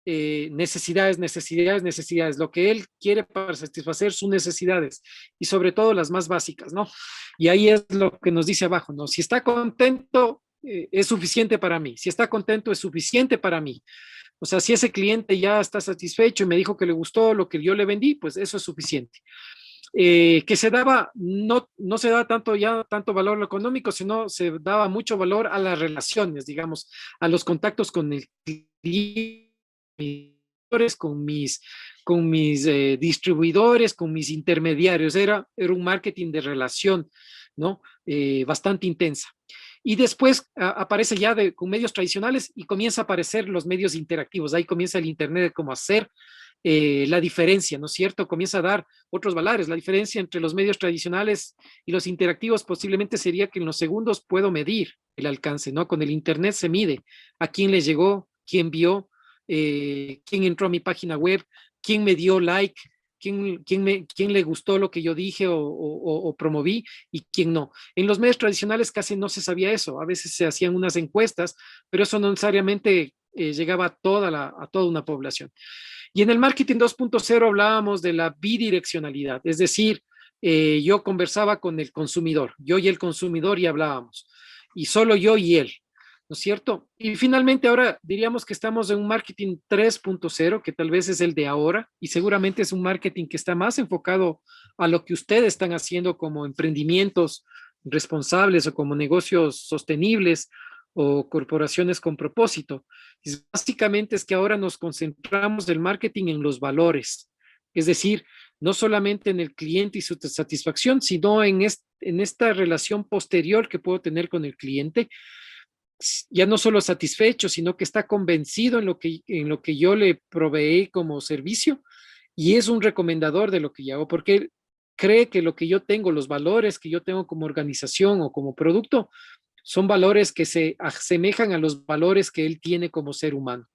necesidades, necesidades, necesidades, lo que él quiere para satisfacer sus necesidades y sobre todo las más básicas, ¿no? Y ahí es lo que nos dice abajo, ¿no? Si está contento, es suficiente para mí. Si está contento, es suficiente para mí. O sea, si ese cliente ya está satisfecho y me dijo que le gustó lo que yo le vendí, pues eso es suficiente. Que se daba, no se daba tanto ya tanto valor a lo económico, sino se daba mucho valor a las relaciones, digamos, a los contactos con el cliente, con mis distribuidores, con mis intermediarios. Era un marketing de relación, ¿no? Bastante intensa. Y después aparece ya con medios tradicionales y comienza a aparecer los medios interactivos. Ahí comienza el Internet de cómo hacer la diferencia, ¿no es cierto? Comienza a dar otros valores. La diferencia entre los medios tradicionales y los interactivos posiblemente sería que en los segundos puedo medir el alcance, ¿no? Con el Internet se mide a quién le llegó, quién vio, quién entró a mi página web, quién me dio like, quién le gustó lo que yo dije o promoví y quién no. En los medios tradicionales casi no se sabía eso. A veces se hacían unas encuestas, pero eso no necesariamente llegaba a toda una población. Y en el marketing 2.0 hablábamos de la bidireccionalidad, es decir, yo conversaba con el consumidor, yo y el consumidor y hablábamos, y solo yo y él, ¿no es cierto? Y finalmente ahora diríamos que estamos en un marketing 3.0, que tal vez es el de ahora, y seguramente es un marketing que está más enfocado a lo que ustedes están haciendo como emprendimientos responsables o como negocios sostenibles o corporaciones con propósito. Básicamente es que ahora nos concentramos el marketing en los valores, es decir, no solamente en el cliente y su satisfacción, sino en esta relación posterior que puedo tener con el cliente, ya no solo satisfecho, sino que está convencido en lo que yo le proveí como servicio y es un recomendador de lo que yo hago, porque él cree que lo que yo tengo, los valores que yo tengo como organización o como producto, son valores que se asemejan a los valores que él tiene como ser humano.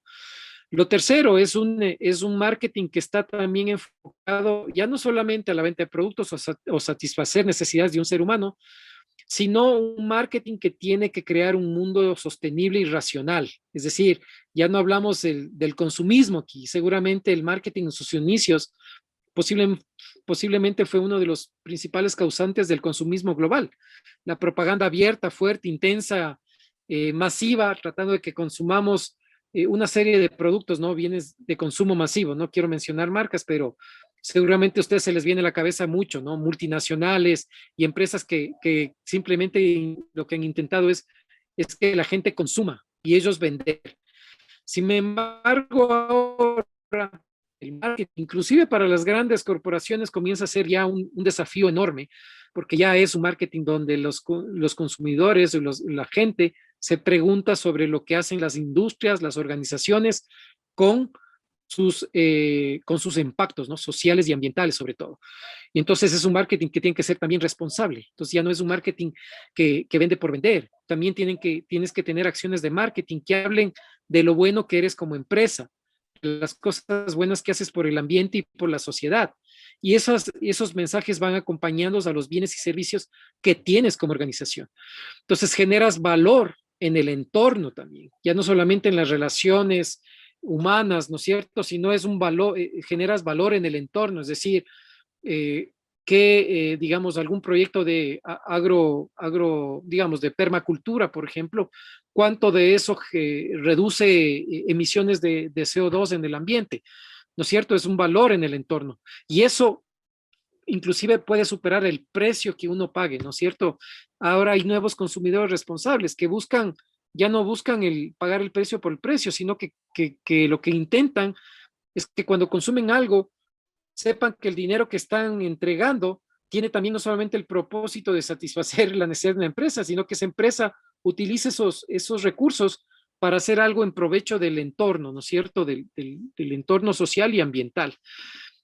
Lo tercero es un marketing que está también enfocado ya no solamente a la venta de productos o satisfacer necesidades de un ser humano, sino un marketing que tiene que crear un mundo sostenible y racional. Es decir, ya no hablamos del consumismo aquí, seguramente el marketing en sus inicios posible, posiblemente fue uno de los principales causantes del consumismo global. La propaganda abierta, fuerte, intensa, masiva, tratando de que consumamos una serie de productos, ¿no? Bienes de consumo masivo. No quiero mencionar marcas, pero seguramente a ustedes se les viene a la cabeza mucho, ¿no? Multinacionales y empresas que simplemente lo que han intentado es que la gente consuma y ellos vender. Sin embargo, ahora el marketing, inclusive para las grandes corporaciones, comienza a ser ya un desafío enorme, porque ya es un marketing donde los consumidores, la gente se pregunta sobre lo que hacen las industrias, las organizaciones con con sus impactos, ¿no? Sociales y ambientales sobre todo. Y entonces es un marketing que tiene que ser también responsable. Entonces ya no es un marketing que vende por vender. También tienes que tener acciones de marketing que hablen de lo bueno que eres como empresa, las cosas buenas que haces por el ambiente y por la sociedad. Y esos mensajes van acompañados a los bienes y servicios que tienes como organización. Entonces generas valor en el entorno también, ya no solamente en las relaciones humanas, ¿no es cierto? Sino es un valor, generas valor en el entorno, es decir, eh, digamos, algún proyecto de digamos, de permacultura, por ejemplo, cuánto de eso reduce emisiones de CO2 en el ambiente, ¿no es cierto? Es un valor en el entorno. Y eso inclusive puede superar el precio que uno pague, ¿no es cierto? Ahora hay nuevos consumidores responsables que ya no buscan pagar el precio por el precio, sino que lo que intentan es que cuando consumen algo, sepan que el dinero que están entregando tiene también no solamente el propósito de satisfacer la necesidad de la empresa, sino que esa empresa utilice esos recursos para hacer algo en provecho del entorno, ¿no es cierto? Del entorno social y ambiental.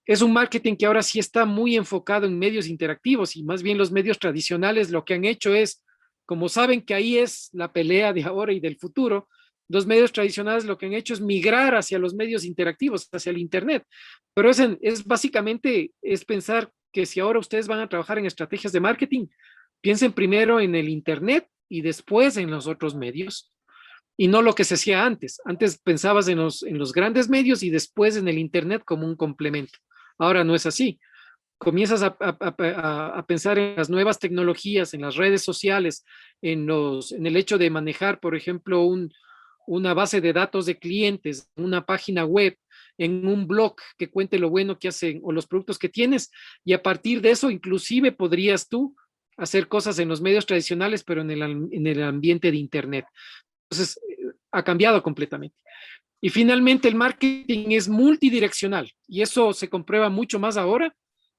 Es un marketing que ahora sí está muy enfocado en medios interactivos y más bien los medios tradicionales lo que han hecho es, como saben que ahí es la pelea de ahora y del futuro, los medios tradicionales lo que han hecho es migrar hacia los medios interactivos, hacia el Internet. Pero es básicamente, es pensar que si ahora ustedes van a trabajar en estrategias de marketing, piensen primero en el Internet y después en los otros medios y no lo que se hacía antes. Antes pensabas en los grandes medios y después en el Internet como un complemento. Ahora no es así. Comienzas a pensar en las nuevas tecnologías, en las redes sociales, en el hecho de manejar, por ejemplo, una base de datos de clientes, una página web, en un blog que cuente lo bueno que hacen o los productos que tienes, y a partir de eso inclusive podrías tú hacer cosas en los medios tradicionales, pero en el ambiente de Internet. Entonces, ha cambiado completamente. Y finalmente, el marketing es multidireccional y eso se comprueba mucho más ahora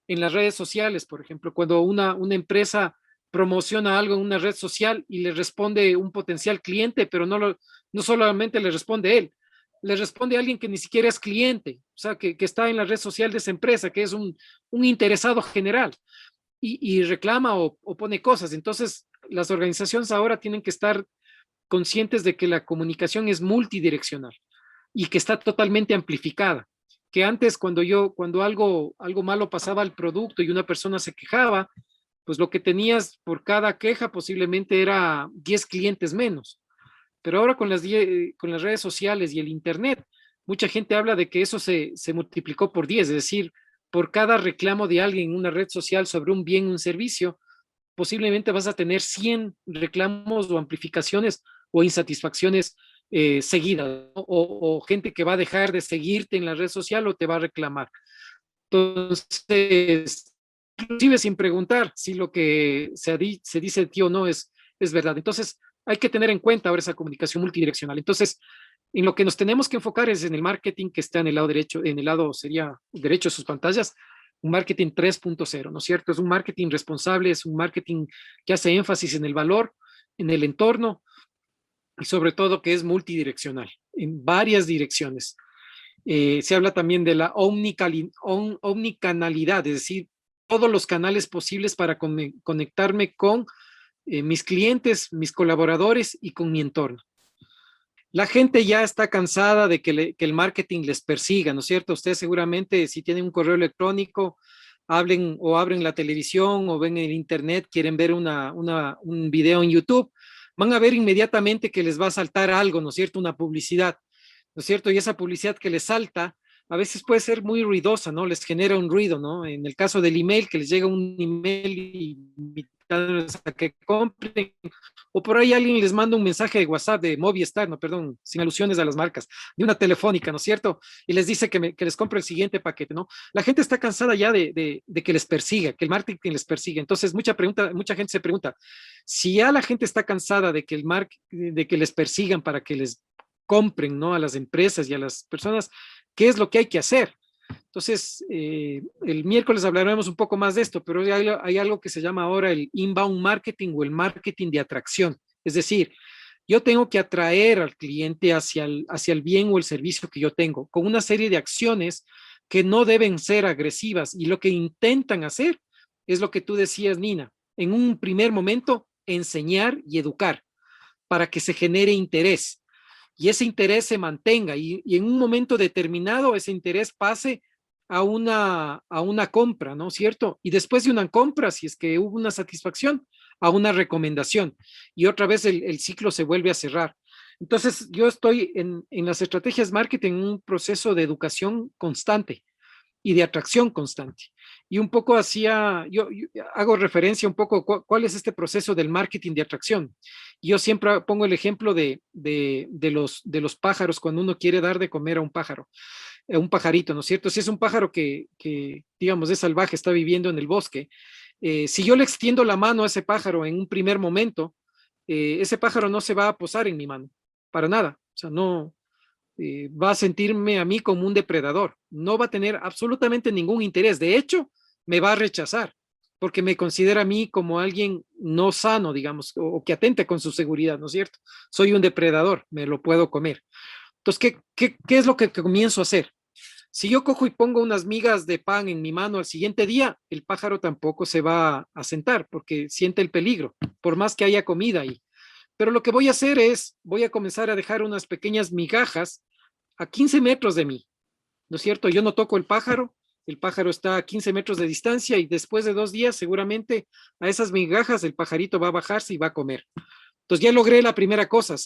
en las redes sociales. Por ejemplo, cuando una empresa promociona algo en una red social y le responde un potencial cliente, pero no solamente le responde él, le responde a alguien que ni siquiera es cliente, o sea, que está en la red social de esa empresa, que es un interesado general y reclama o pone cosas. Entonces, las organizaciones ahora tienen que estar conscientes de que la comunicación es multidireccional y que está totalmente amplificada. Que antes cuando algo malo pasaba al producto y una persona se quejaba, pues lo que tenías por cada queja posiblemente era 10 clientes menos. Pero ahora con las redes sociales y el Internet, mucha gente habla de que eso se multiplicó por 10, es decir, por cada reclamo de alguien en una red social sobre un bien, un servicio, posiblemente vas a tener 100 reclamos o amplificaciones o insatisfacciones seguidas, ¿no? O gente que va a dejar de seguirte en la red social o te va a reclamar. Entonces, inclusive sin preguntar si lo que se dice de ti o no es verdad. Entonces, hay que tener en cuenta ahora esa comunicación multidireccional. Entonces, en lo que nos tenemos que enfocar es en el marketing que está en el lado derecho, en el lado sería derecho de sus pantallas, un marketing 3.0, ¿no es cierto? Es un marketing responsable, es un marketing que hace énfasis en el valor, en el entorno y sobre todo que es multidireccional, en varias direcciones. Se habla también de la omnicanalidad, es decir, todos los canales posibles para conectarme con mis clientes, mis colaboradores y con mi entorno. La gente ya está cansada de que el marketing les persiga, ¿no es cierto? Ustedes seguramente si tienen un correo electrónico, hablen o abren la televisión o ven el internet, quieren ver un video en YouTube, van a ver inmediatamente que les va a saltar algo, ¿no es cierto? Una publicidad, ¿no es cierto? Y esa publicidad que les salta a veces puede ser muy ruidosa, ¿no? Les genera un ruido, ¿no? En el caso del email, que les llega un email invitándoles a que compren, o por ahí alguien les manda un mensaje de WhatsApp de Movistar, no, perdón, sin alusiones a las marcas, de una telefónica, ¿no es cierto? Y les dice que les compre el siguiente paquete, ¿no? La gente está cansada ya de que les persiga, que el marketing les persiga. Entonces, mucha gente se pregunta, si ya la gente está cansada de de que les persigan para que les compren, ¿no? A las empresas y a las personas, ¿qué es lo que hay que hacer? Entonces, el miércoles hablaremos un poco más de esto, pero hay algo que se llama ahora el inbound marketing o el marketing de atracción. Es decir, yo tengo que atraer al cliente hacia el bien o el servicio que yo tengo, con una serie de acciones que no deben ser agresivas y lo que intentan hacer es lo que tú decías, Nina, en un primer momento, enseñar y educar para que se genere interés y ese interés se mantenga y en un momento determinado ese interés pase a una compra, ¿no es cierto? Y después de una compra, si es que hubo una satisfacción, a una recomendación y otra vez el ciclo se vuelve a cerrar. Entonces, yo estoy en las estrategias marketing en un proceso de educación constante y de atracción constante. Y un poco yo hago referencia un poco cuál es este proceso del marketing de atracción. Yo siempre pongo el ejemplo de los pájaros cuando uno quiere dar de comer a un pajarito, ¿no es cierto? Si es un pájaro que digamos, es salvaje, está viviendo en el bosque, si yo le extiendo la mano a ese pájaro en un primer momento, ese pájaro no se va a posar en mi mano, para nada. O sea, no, va a sentirme a mí como un depredador, no va a tener absolutamente ningún interés, de hecho, me va a rechazar. porque me considera a mí como alguien no sano, digamos, o que atente con su seguridad, ¿no es cierto? Soy un depredador, me lo puedo comer. Entonces, ¿qué es lo que comienzo a hacer? Si yo cojo y pongo unas migas de pan en mi mano al siguiente día, el pájaro tampoco se va a sentar porque siente el peligro, por más que haya comida ahí. Pero lo que voy a hacer es, voy a comenzar a dejar unas pequeñas migajas a 15 metros de mí, ¿no es cierto? Yo no toco el pájaro está a 15 metros de distancia y después de 2 días seguramente a esas migajas el pajarito va a bajarse y va a comer. Entonces ya logré la primera cosa,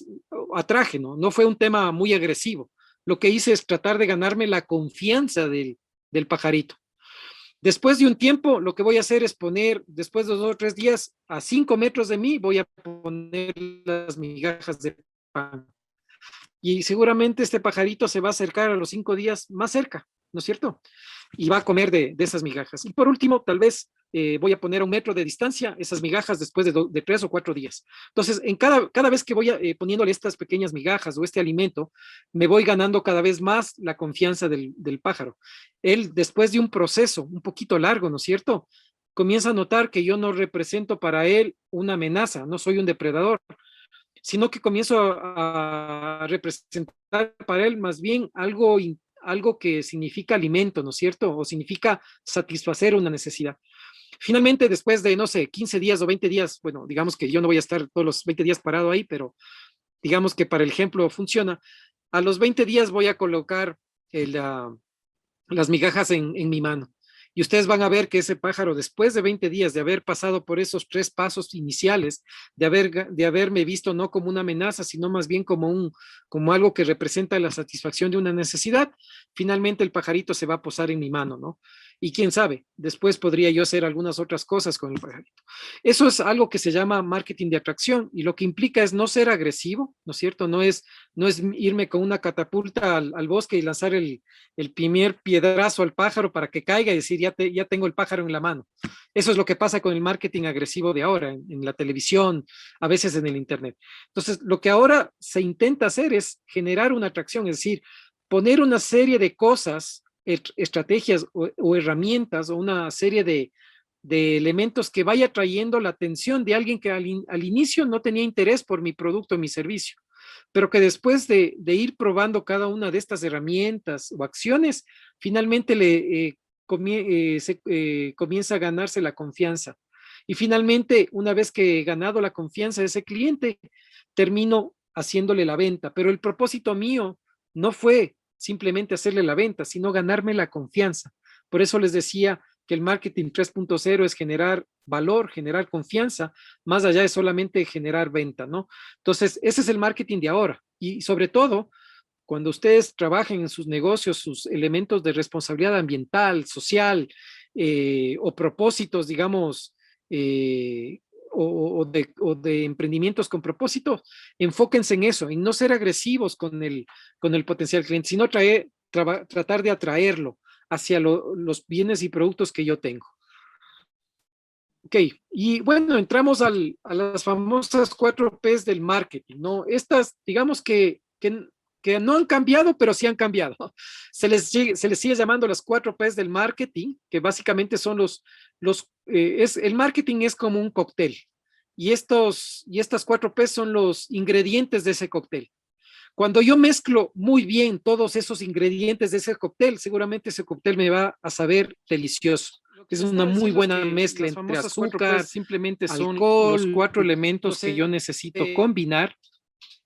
atraje, ¿no? No fue un tema muy agresivo. Lo que hice es tratar de ganarme la confianza del pajarito. Después de un tiempo, lo que voy a hacer es poner, después de 2 o 3 días, a 5 metros de mí, voy a poner las migajas de pan. Y seguramente este pajarito se va a acercar a los 5 días más cerca, ¿no es cierto? Y va a comer de esas migajas. Y por último, tal vez voy a poner a 1 metro de distancia esas migajas después de 3 o 4 días. Entonces, cada vez que voy poniéndole estas pequeñas migajas o este alimento, me voy ganando cada vez más la confianza del pájaro. Él, después de un proceso un poquito largo, ¿no es cierto? Comienza a notar que yo no represento para él una amenaza, no soy un depredador, sino que comienzo a representar para él más bien algo que significa alimento, ¿no es cierto? O significa satisfacer una necesidad. Finalmente, después de, no sé, 15 días o 20 días, bueno, digamos que yo no voy a estar todos los 20 días parado ahí, pero digamos que para el ejemplo funciona. A los 20 días voy a colocar las migajas en mi mano. Y ustedes van a ver que ese pájaro, después de 20 días de haber pasado por esos 3 pasos iniciales, de haberme visto no como una amenaza, sino más bien como algo que representa la satisfacción de una necesidad, finalmente el pajarito se va a posar en mi mano, ¿no? Y quién sabe, después podría yo hacer algunas otras cosas con el pajarito. Eso es algo que se llama marketing de atracción y lo que implica es no ser agresivo, ¿no es cierto? No es irme con una catapulta al bosque y lanzar el primer piedrazo al pájaro para que caiga y decir, ya tengo el pájaro en la mano. Eso es lo que pasa con el marketing agresivo de ahora, en la televisión, a veces en el Internet. Entonces, lo que ahora se intenta hacer es generar una atracción, es decir, poner una serie de cosas, estrategias o herramientas o una serie de elementos que vaya trayendo la atención de alguien que al inicio no tenía interés por mi producto o mi servicio, pero que después de ir probando cada una de estas herramientas o acciones, finalmente comienza a ganarse la confianza. Y finalmente, una vez que he ganado la confianza de ese cliente, termino haciéndole la venta. Pero el propósito mío no fue simplemente hacerle la venta, sino ganarme la confianza. Por eso les decía que el marketing 3.0 es generar valor, generar confianza, más allá de solamente generar venta, ¿no? Entonces, ese es el marketing de ahora. Y sobre todo, cuando ustedes trabajen en sus negocios, sus elementos de responsabilidad ambiental, social, o propósitos, digamos, o de emprendimientos con propósito, enfóquense en eso, en no ser agresivos con el potencial cliente, sino tratar de atraerlo hacia los bienes y productos que yo tengo. Ok, y bueno, entramos a las famosas 4 Ps del marketing, ¿no? Estas, digamos que no han cambiado, pero sí han cambiado. Se les sigue llamando las 4 Ps del marketing, que básicamente son el marketing es como un cóctel, y estas 4 Ps son los ingredientes de ese cóctel. Cuando yo mezclo muy bien todos esos ingredientes de ese cóctel, seguramente ese cóctel me va a saber delicioso. Es una muy buena mezcla entre azúcar, simplemente son alcohol, los 4 elementos que yo necesito combinar,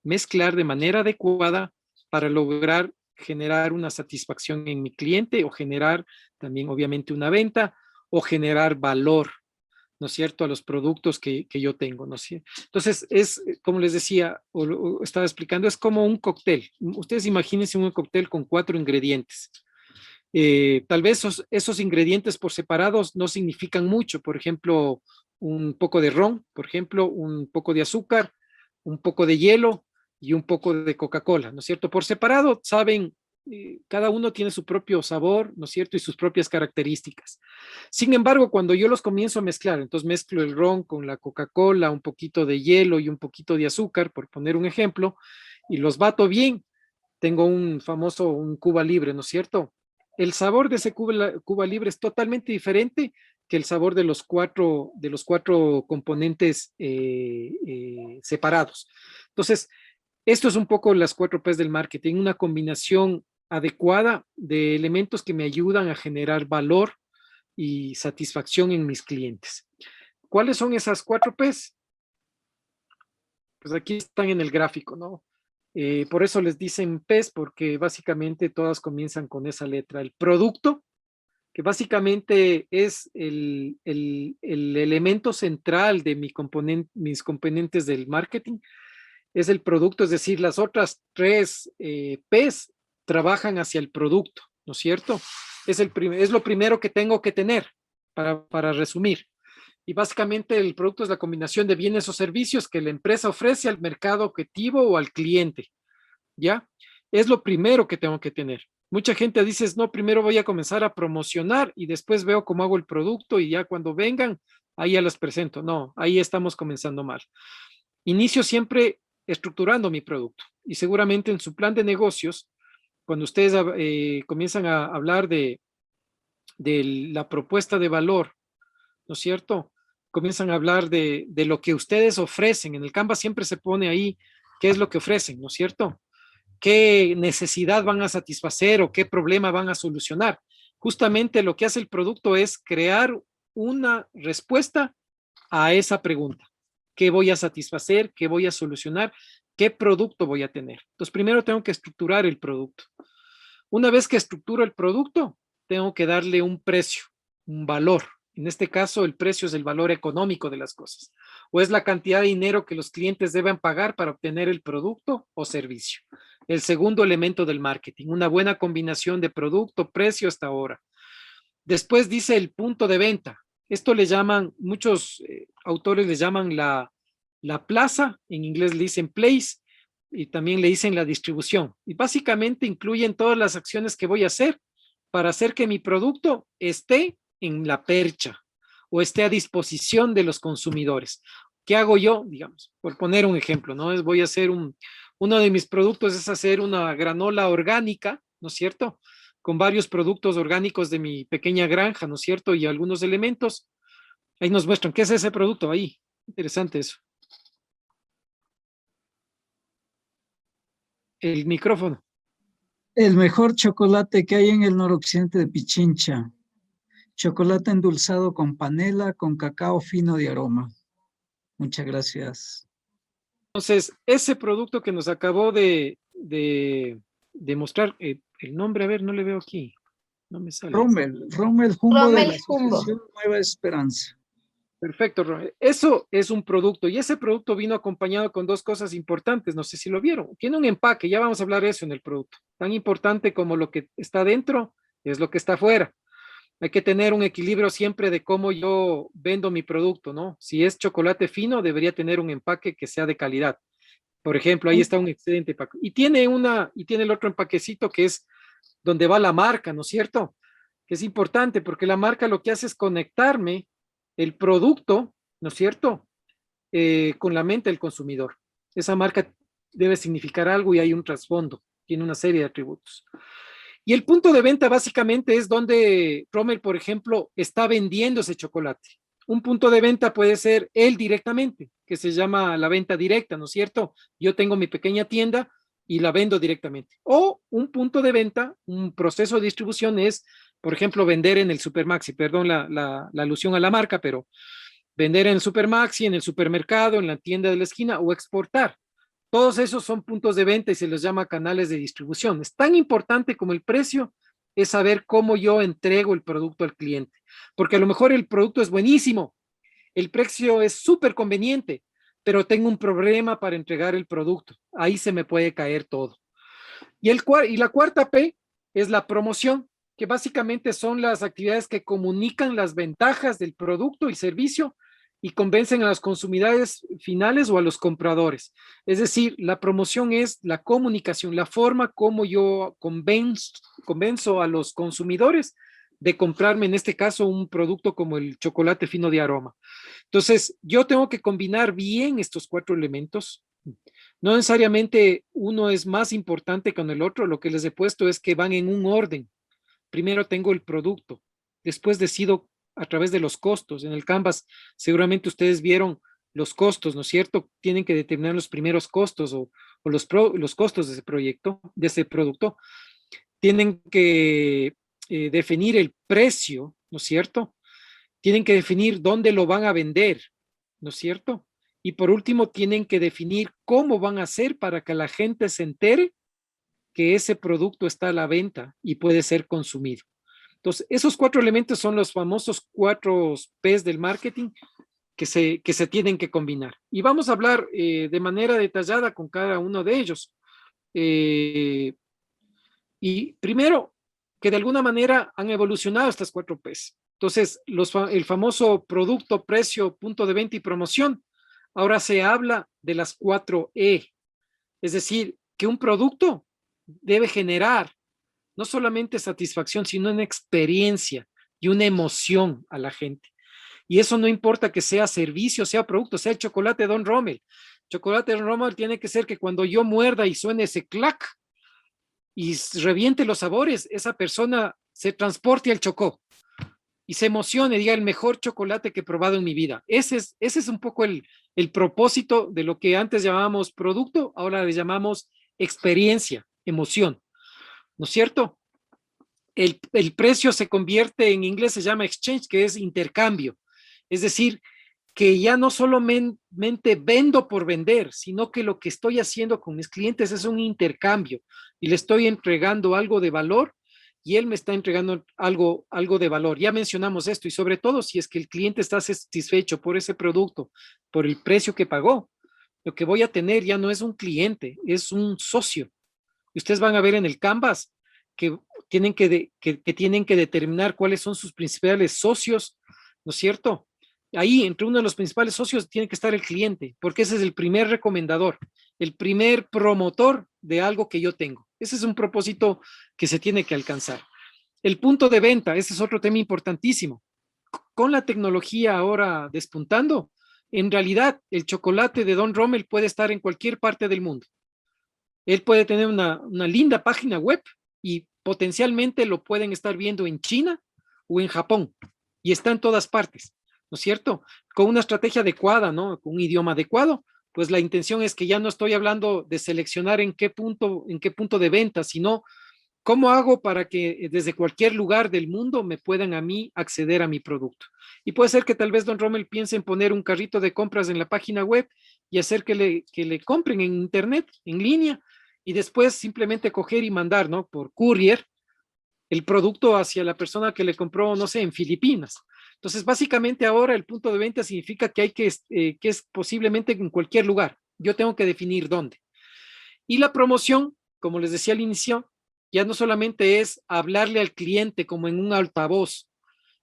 mezclar de manera adecuada para lograr generar una satisfacción en mi cliente o generar también obviamente una venta o generar valor, ¿no es cierto?, a los productos que yo tengo, ¿no es cierto? Entonces, como les decía, o estaba explicando, es como un cóctel. Ustedes imagínense un cóctel con 4 ingredientes. Tal vez esos ingredientes por separados no significan mucho. Por ejemplo, un poco de ron, por ejemplo, un poco de azúcar, un poco de hielo y un poco de Coca-Cola, ¿no es cierto? Por separado, saben, cada uno tiene su propio sabor, ¿no es cierto? Y sus propias características. Sin embargo, cuando yo los comienzo a mezclar, entonces mezclo el ron con la Coca-Cola, un poquito de hielo y un poquito de azúcar, por poner un ejemplo, y los bato bien, tengo un Cuba Libre, ¿no es cierto? El sabor de ese Cuba Libre es totalmente diferente que el sabor de los cuatro componentes separados. Entonces, esto es un poco las 4Ps del marketing, una combinación adecuada de elementos que me ayudan a generar valor y satisfacción en mis clientes. ¿Cuáles son esas 4Ps? Pues aquí están en el gráfico, ¿no? Por eso les dicen Ps, porque básicamente todas comienzan con esa letra. El producto, que básicamente es el elemento central de mis componentes del marketing, es el producto, es decir, las otras 3 Ps trabajan hacia el producto, ¿no es cierto? Es lo primero que tengo que tener, para resumir. Y básicamente el producto es la combinación de bienes o servicios que la empresa ofrece al mercado objetivo o al cliente, ¿ya? Es lo primero que tengo que tener. Mucha gente dice, no, primero voy a comenzar a promocionar y después veo cómo hago el producto y ya cuando vengan, ahí ya los presento. No, ahí estamos comenzando mal. Inicio siempre estructurando mi producto y seguramente en su plan de negocios, cuando ustedes comienzan a hablar de la propuesta de valor, ¿no es cierto? Comienzan a hablar de lo que ustedes ofrecen. En el Canva siempre se pone ahí qué es lo que ofrecen, ¿no es cierto? ¿Qué necesidad van a satisfacer o qué problema van a solucionar? Justamente lo que hace el producto es crear una respuesta a esa pregunta. ¿Qué voy a satisfacer? ¿Qué voy a solucionar? ¿Qué producto voy a tener? Entonces, primero tengo que estructurar el producto. Una vez que estructuro el producto, tengo que darle un precio, un valor. En este caso, el precio es el valor económico de las cosas, o es la cantidad de dinero que los clientes deben pagar para obtener el producto o servicio. El segundo elemento del marketing, una buena combinación de producto, precio hasta ahora. Después dice el punto de venta. Esto le llaman, muchos autores le llaman la plaza, en inglés le dicen place, y también le dicen la distribución. Y básicamente incluyen todas las acciones que voy a hacer para hacer que mi producto esté en la percha o esté a disposición de los consumidores. ¿Qué hago yo? Digamos, por poner un ejemplo, ¿no? Voy a hacer uno de mis productos es hacer una granola orgánica, ¿no es cierto? Con varios productos orgánicos de mi pequeña granja, ¿no es cierto? Y algunos elementos. Ahí nos muestran qué es ese producto ahí. Interesante eso. El micrófono. El mejor chocolate que hay en el noroccidente de Pichincha. Chocolate endulzado con panela, con cacao fino de aroma. Muchas gracias. Entonces, ese producto que nos acabó de mostrar, el nombre, a ver, no le veo aquí. No me sale. Rommel Jumbo de la Rommel Jumbo. Asociación Nueva Esperanza. Perfecto, Rommel. Eso es un producto y ese producto vino acompañado con 2 cosas importantes. No sé si lo vieron. Tiene un empaque, ya vamos a hablar de eso en el producto. Tan importante como lo que está dentro es lo que está afuera. Hay que tener un equilibrio siempre de cómo yo vendo mi producto, ¿no? Si es chocolate fino, debería tener un empaque que sea de calidad. Por ejemplo, ahí está un excelente empaque. Y tiene el otro empaquecito que es donde va la marca, ¿no es cierto? Que es importante porque la marca lo que hace es conectarme el producto, ¿no es cierto? Con la mente del consumidor. Esa marca debe significar algo y hay un trasfondo, tiene una serie de atributos. Y el punto de venta básicamente es donde Rommel, por ejemplo, está vendiendo ese chocolate. Un punto de venta puede ser él directamente, que se llama la venta directa, ¿no es cierto? Yo tengo mi pequeña tienda y la vendo directamente. O un punto de venta, un proceso de distribución es, por ejemplo, vender en el Supermaxi, perdón la alusión a la marca, pero vender en el Supermaxi, en el supermercado, en la tienda de la esquina o exportar. Todos esos son puntos de venta y se les llama canales de distribución. Es tan importante como el precio, es saber cómo yo entrego el producto al cliente. Porque a lo mejor el producto es buenísimo, el precio es súper conveniente, pero tengo un problema para entregar el producto. Ahí se me puede caer todo. Y la cuarta P es la promoción, que básicamente son las actividades que comunican las ventajas del producto y servicio y convencen a los consumidores finales o a los compradores. Es decir, la promoción es la comunicación, la forma como yo convenzo a los consumidores de comprarme, en este caso, un producto como el chocolate fino de aroma. Entonces, yo tengo que combinar bien estos 4 elementos. No necesariamente uno es más importante que el otro, lo que les he puesto es que van en un orden. Primero tengo el producto, después decido a través de los costos. En el Canvas seguramente ustedes vieron los costos, ¿no es cierto? Tienen que determinar los primeros costos o los costos de ese proyecto, de ese producto. Tienen que definir el precio, ¿no es cierto? Tienen que definir dónde lo van a vender, ¿no es cierto? Y por último, tienen que definir cómo van a hacer para que la gente se entere que ese producto está a la venta y puede ser consumido. Entonces, esos 4 elementos son los famosos 4 P's del marketing que se tienen que combinar. Y vamos a hablar de manera detallada con cada uno de ellos. Y primero, que de alguna manera han evolucionado estas 4 P's. Entonces, el famoso producto, precio, punto de venta y promoción, ahora se habla de las 4 E. Es decir, que un producto debe generar no solamente satisfacción, sino una experiencia y una emoción a la gente. Y eso no importa que sea servicio, sea producto, sea el chocolate Don Rommel. Chocolate Don Rommel tiene que ser que cuando yo muerda y suene ese clac y reviente los sabores, esa persona se transporte al Chocó y se emocione, diga el mejor chocolate que he probado en mi vida. Ese es un poco el propósito de lo que antes llamábamos producto, ahora le llamamos experiencia, emoción, ¿no es cierto? El precio se convierte, en inglés se llama exchange, que es intercambio. Es decir, que ya no solamente vendo por vender, sino que lo que estoy haciendo con mis clientes es un intercambio y le estoy entregando algo de valor y él me está entregando algo de valor. Ya mencionamos esto y sobre todo si es que el cliente está satisfecho por ese producto, por el precio que pagó, lo que voy a tener ya no es un cliente, es un socio. Y ustedes van a ver en el Canvas que tienen que determinar cuáles son sus principales socios, ¿no es cierto? Ahí, entre uno de los principales socios, tiene que estar el cliente, porque ese es el primer recomendador, el primer promotor de algo que yo tengo. Ese es un propósito que se tiene que alcanzar. El punto de venta, ese es otro tema importantísimo. Con la tecnología ahora despuntando, en realidad el chocolate de Don Rommel puede estar en cualquier parte del mundo. Él puede tener una linda página web y potencialmente lo pueden estar viendo en China o en Japón y está en todas partes, ¿no es cierto? Con una estrategia adecuada, ¿no? Con un idioma adecuado, pues la intención es que ya no estoy hablando de seleccionar en qué punto de venta, sino cómo hago para que desde cualquier lugar del mundo me puedan a mí acceder a mi producto. Y puede ser que tal vez Don Rommel piense en poner un carrito de compras en la página web y hacer que le compren en internet, en línea, y después simplemente coger y mandar, ¿no? Por courier el producto hacia la persona que le compró, no sé, en Filipinas. Entonces, básicamente ahora el punto de venta significa que que es posiblemente en cualquier lugar. Yo tengo que definir dónde. Y la promoción, como les decía al inicio, ya no solamente es hablarle al cliente como en un altavoz,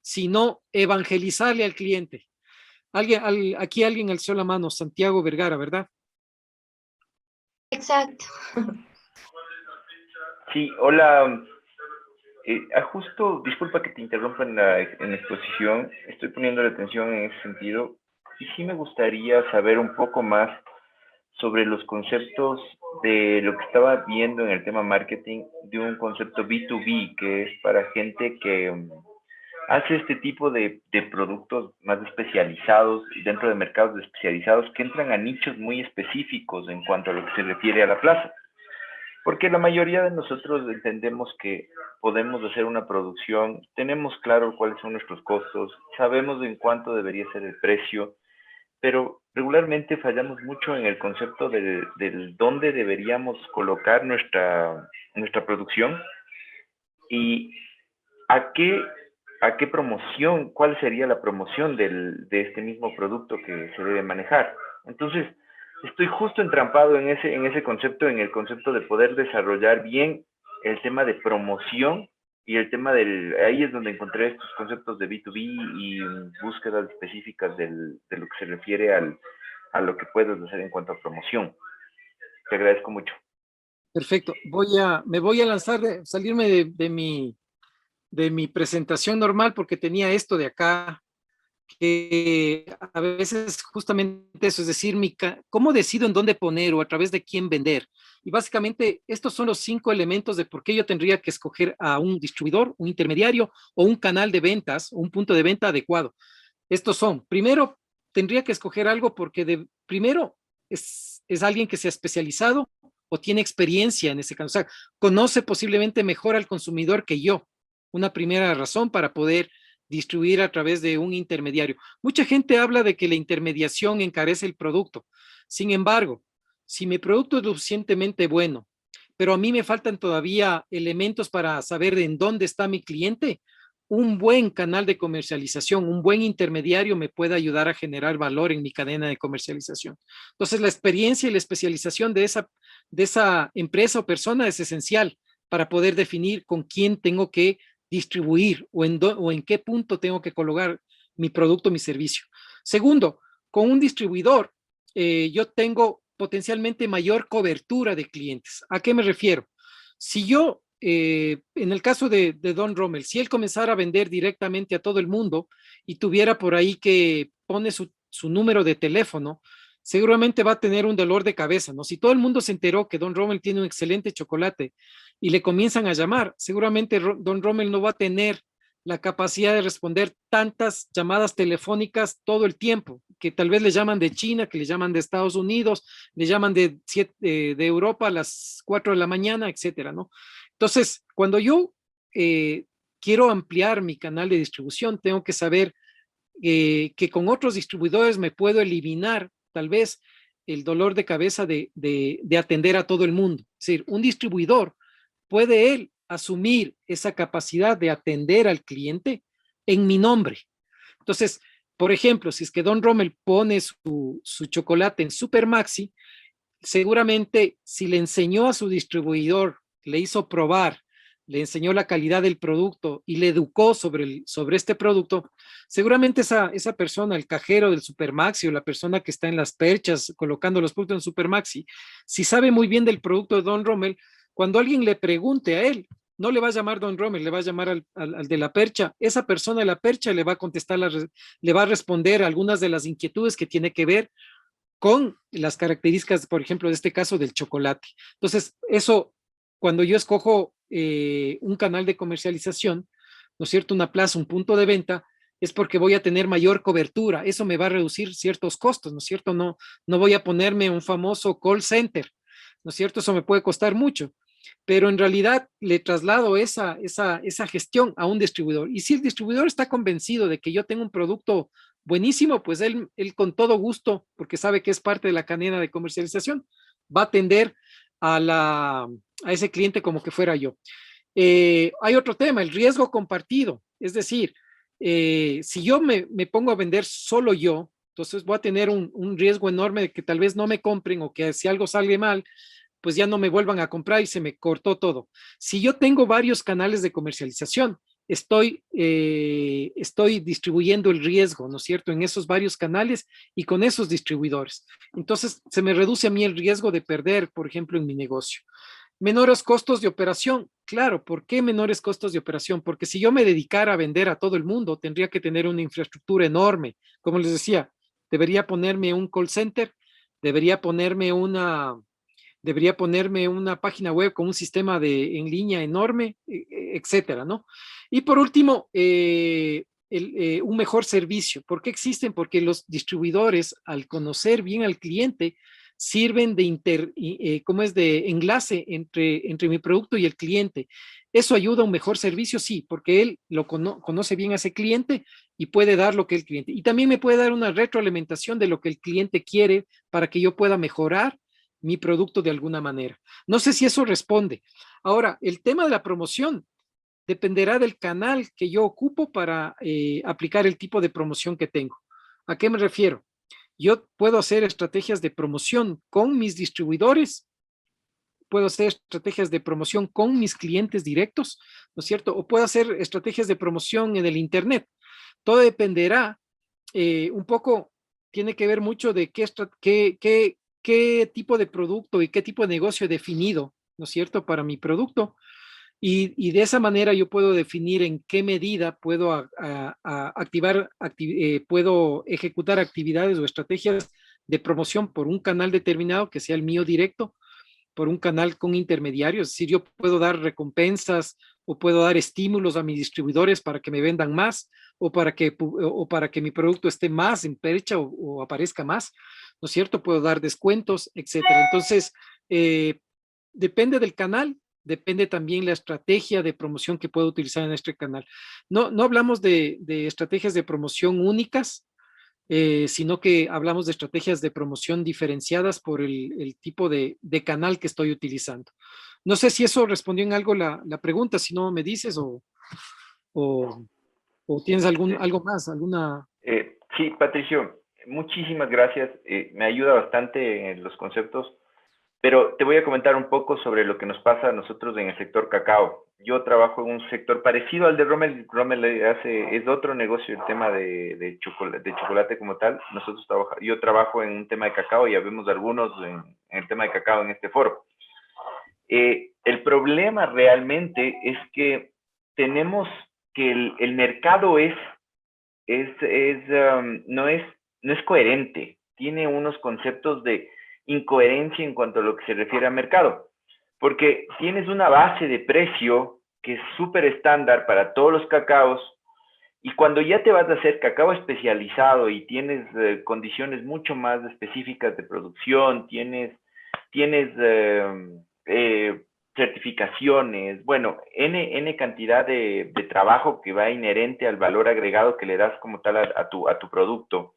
sino evangelizarle al cliente. Aquí alguien alzó la mano, Santiago Vergara, ¿verdad? Exacto. Sí, hola. Justo, disculpa que te interrumpa en la exposición, estoy poniendo la atención en ese sentido y sí me gustaría saber un poco más sobre los conceptos de lo que estaba viendo en el tema marketing, de un concepto B2B, que es para gente que hace este tipo de productos más especializados, dentro de mercados especializados, que entran a nichos muy específicos en cuanto a lo que se refiere a la plaza. Porque la mayoría de nosotros entendemos que podemos hacer una producción, tenemos claro cuáles son nuestros costos, sabemos en cuánto debería ser el precio, pero regularmente fallamos mucho en el concepto del dónde deberíamos colocar nuestra producción y a qué promoción, cuál sería la promoción de este mismo producto que se debe manejar. Entonces, estoy justo entrampado en ese concepto, en el concepto de poder desarrollar bien el tema de promoción y el tema ahí es donde encontré estos conceptos de B2B y búsquedas específicas de lo que se refiere a lo que puedes hacer en cuanto a promoción. Te agradezco mucho. Perfecto. Me voy a lanzar, salirme de mi presentación normal porque tenía esto de acá que a veces justamente eso, es decir, cómo decido en dónde poner o a través de quién vender. Y básicamente estos son los 5 elementos de por qué yo tendría que escoger a un distribuidor, un intermediario o un canal de ventas o un punto de venta adecuado. Estos son, primero, tendría que escoger algo porque primero es alguien que sea especializado o tiene experiencia en ese caso, o sea, conoce posiblemente mejor al consumidor que yo. Una primera razón para poder distribuir a través de un intermediario. Mucha gente habla de que la intermediación encarece el producto. Sin embargo, si mi producto es lo suficientemente bueno, pero a mí me faltan todavía elementos para saber en dónde está mi cliente, un buen canal de comercialización, un buen intermediario me puede ayudar a generar valor en mi cadena de comercialización. Entonces, la experiencia y la especialización de esa empresa o persona es esencial para poder definir con quién tengo que distribuir o en qué punto tengo que colocar mi producto, mi servicio. Segundo, con un distribuidor, yo tengo potencialmente mayor cobertura de clientes. ¿A qué me refiero? Si yo, en el caso de Don Rommel, si él comenzara a vender directamente a todo el mundo y tuviera por ahí que pone su número de teléfono, seguramente va a tener un dolor de cabeza, ¿no? Si todo el mundo se enteró que Don Rommel tiene un excelente chocolate y le comienzan a llamar, seguramente Don Rommel no va a tener la capacidad de responder tantas llamadas telefónicas todo el tiempo, que tal vez le llaman de China, que le llaman de Estados Unidos, le llaman de Europa a las 4 de la mañana, etcétera, ¿no? Entonces, cuando yo quiero ampliar mi canal de distribución, tengo que saber que con otros distribuidores me puedo eliminar tal vez el dolor de cabeza de atender a todo el mundo. Es decir, un distribuidor puede él asumir esa capacidad de atender al cliente en mi nombre. Entonces, por ejemplo, si es que Don Rommel pone su chocolate en Super Maxi, seguramente si le enseñó a su distribuidor, le hizo probar, le enseñó la calidad del producto y le educó sobre este producto, seguramente esa persona, el cajero del Supermaxi o la persona que está en las perchas colocando los productos en Supermaxi, si sabe muy bien del producto de Don Rommel, cuando alguien le pregunte a él, no le va a llamar Don Rommel, le va a llamar al de la percha. Esa persona de la percha le va a contestar, le va a responder algunas de las inquietudes que tiene que ver con las características, por ejemplo, de este caso del chocolate. Entonces, eso, cuando yo escojo un canal de comercialización, ¿no es cierto? Una plaza, un punto de venta, es porque voy a tener mayor cobertura. Eso me va a reducir ciertos costos, ¿no es cierto? No voy a ponerme un famoso call center, ¿no es cierto? Eso me puede costar mucho, pero en realidad le traslado esa gestión a un distribuidor. Y si el distribuidor está convencido de que yo tengo un producto buenísimo, pues él con todo gusto, porque sabe que es parte de la cadena de comercialización, va a atender a ese cliente como que fuera yo. Hay otro tema, el riesgo compartido. Es decir, si yo me pongo a vender solo yo, entonces voy a tener un riesgo enorme de que tal vez no me compren o que si algo sale mal, pues ya no me vuelvan a comprar y se me cortó todo. Si yo tengo varios canales de comercialización, estoy distribuyendo el riesgo, ¿no es cierto?, en esos varios canales y con esos distribuidores. Entonces, se me reduce a mí el riesgo de perder, por ejemplo, en mi negocio. Menores costos de operación. Claro, ¿por qué menores costos de operación? Porque si yo me dedicara a vender a todo el mundo, tendría que tener una infraestructura enorme. Como les decía, debería ponerme un call center, debería ponerme una página web con un sistema en línea enorme, etcétera, ¿no? Y por último, un mejor servicio. ¿Por qué existen? Porque los distribuidores, al conocer bien al cliente, sirven de enlace entre mi producto y el cliente. ¿Eso ayuda a un mejor servicio? Sí, porque él conoce bien a ese cliente y puede dar lo que el cliente. Y también me puede dar una retroalimentación de lo que el cliente quiere para que yo pueda mejorar mi producto de alguna manera. No sé si eso responde. Ahora, el tema de la promoción dependerá del canal que yo ocupo para aplicar el tipo de promoción que tengo. ¿A qué me refiero? Yo puedo hacer estrategias de promoción con mis distribuidores, puedo hacer estrategias de promoción con mis clientes directos, ¿no es cierto? O puedo hacer estrategias de promoción en el Internet. Todo dependerá un poco, tiene que ver mucho de qué tipo de producto y qué tipo de negocio he definido, ¿no es cierto?, para mi producto. Y de esa manera yo puedo definir en qué medida puedo puedo ejecutar actividades o estrategias de promoción por un canal determinado que sea el mío directo, por un canal con intermediarios. Es decir, yo puedo dar recompensas o puedo dar estímulos a mis distribuidores para que me vendan más o para que mi producto esté más en percha o aparezca más, ¿no es cierto? Puedo dar descuentos, etcétera. Entonces, depende del canal, depende también la estrategia de promoción que puedo utilizar en este canal. No hablamos de estrategias de promoción únicas, sino que hablamos de estrategias de promoción diferenciadas por el tipo de canal que estoy utilizando. No sé si eso respondió en algo la pregunta, si no me dices o tienes algo más, alguna... Sí, Patricio, muchísimas gracias. Me ayuda bastante en los conceptos, pero te voy a comentar un poco sobre lo que nos pasa a nosotros en el sector cacao. Yo trabajo en un sector parecido al de Rommel. Rommel es otro negocio, el tema de chocolate como tal. Yo trabajo en un tema de cacao y ya vemos algunos en el tema de cacao en este foro. El problema realmente es que tenemos que el mercado no es coherente, tiene unos conceptos de incoherencia en cuanto a lo que se refiere al mercado, porque tienes una base de precio que es súper estándar para todos los cacaos, y cuando ya te vas a hacer cacao especializado y tienes condiciones mucho más específicas de producción, tienes certificaciones, bueno, N cantidad de trabajo que va inherente al valor agregado que le das como tal a tu producto.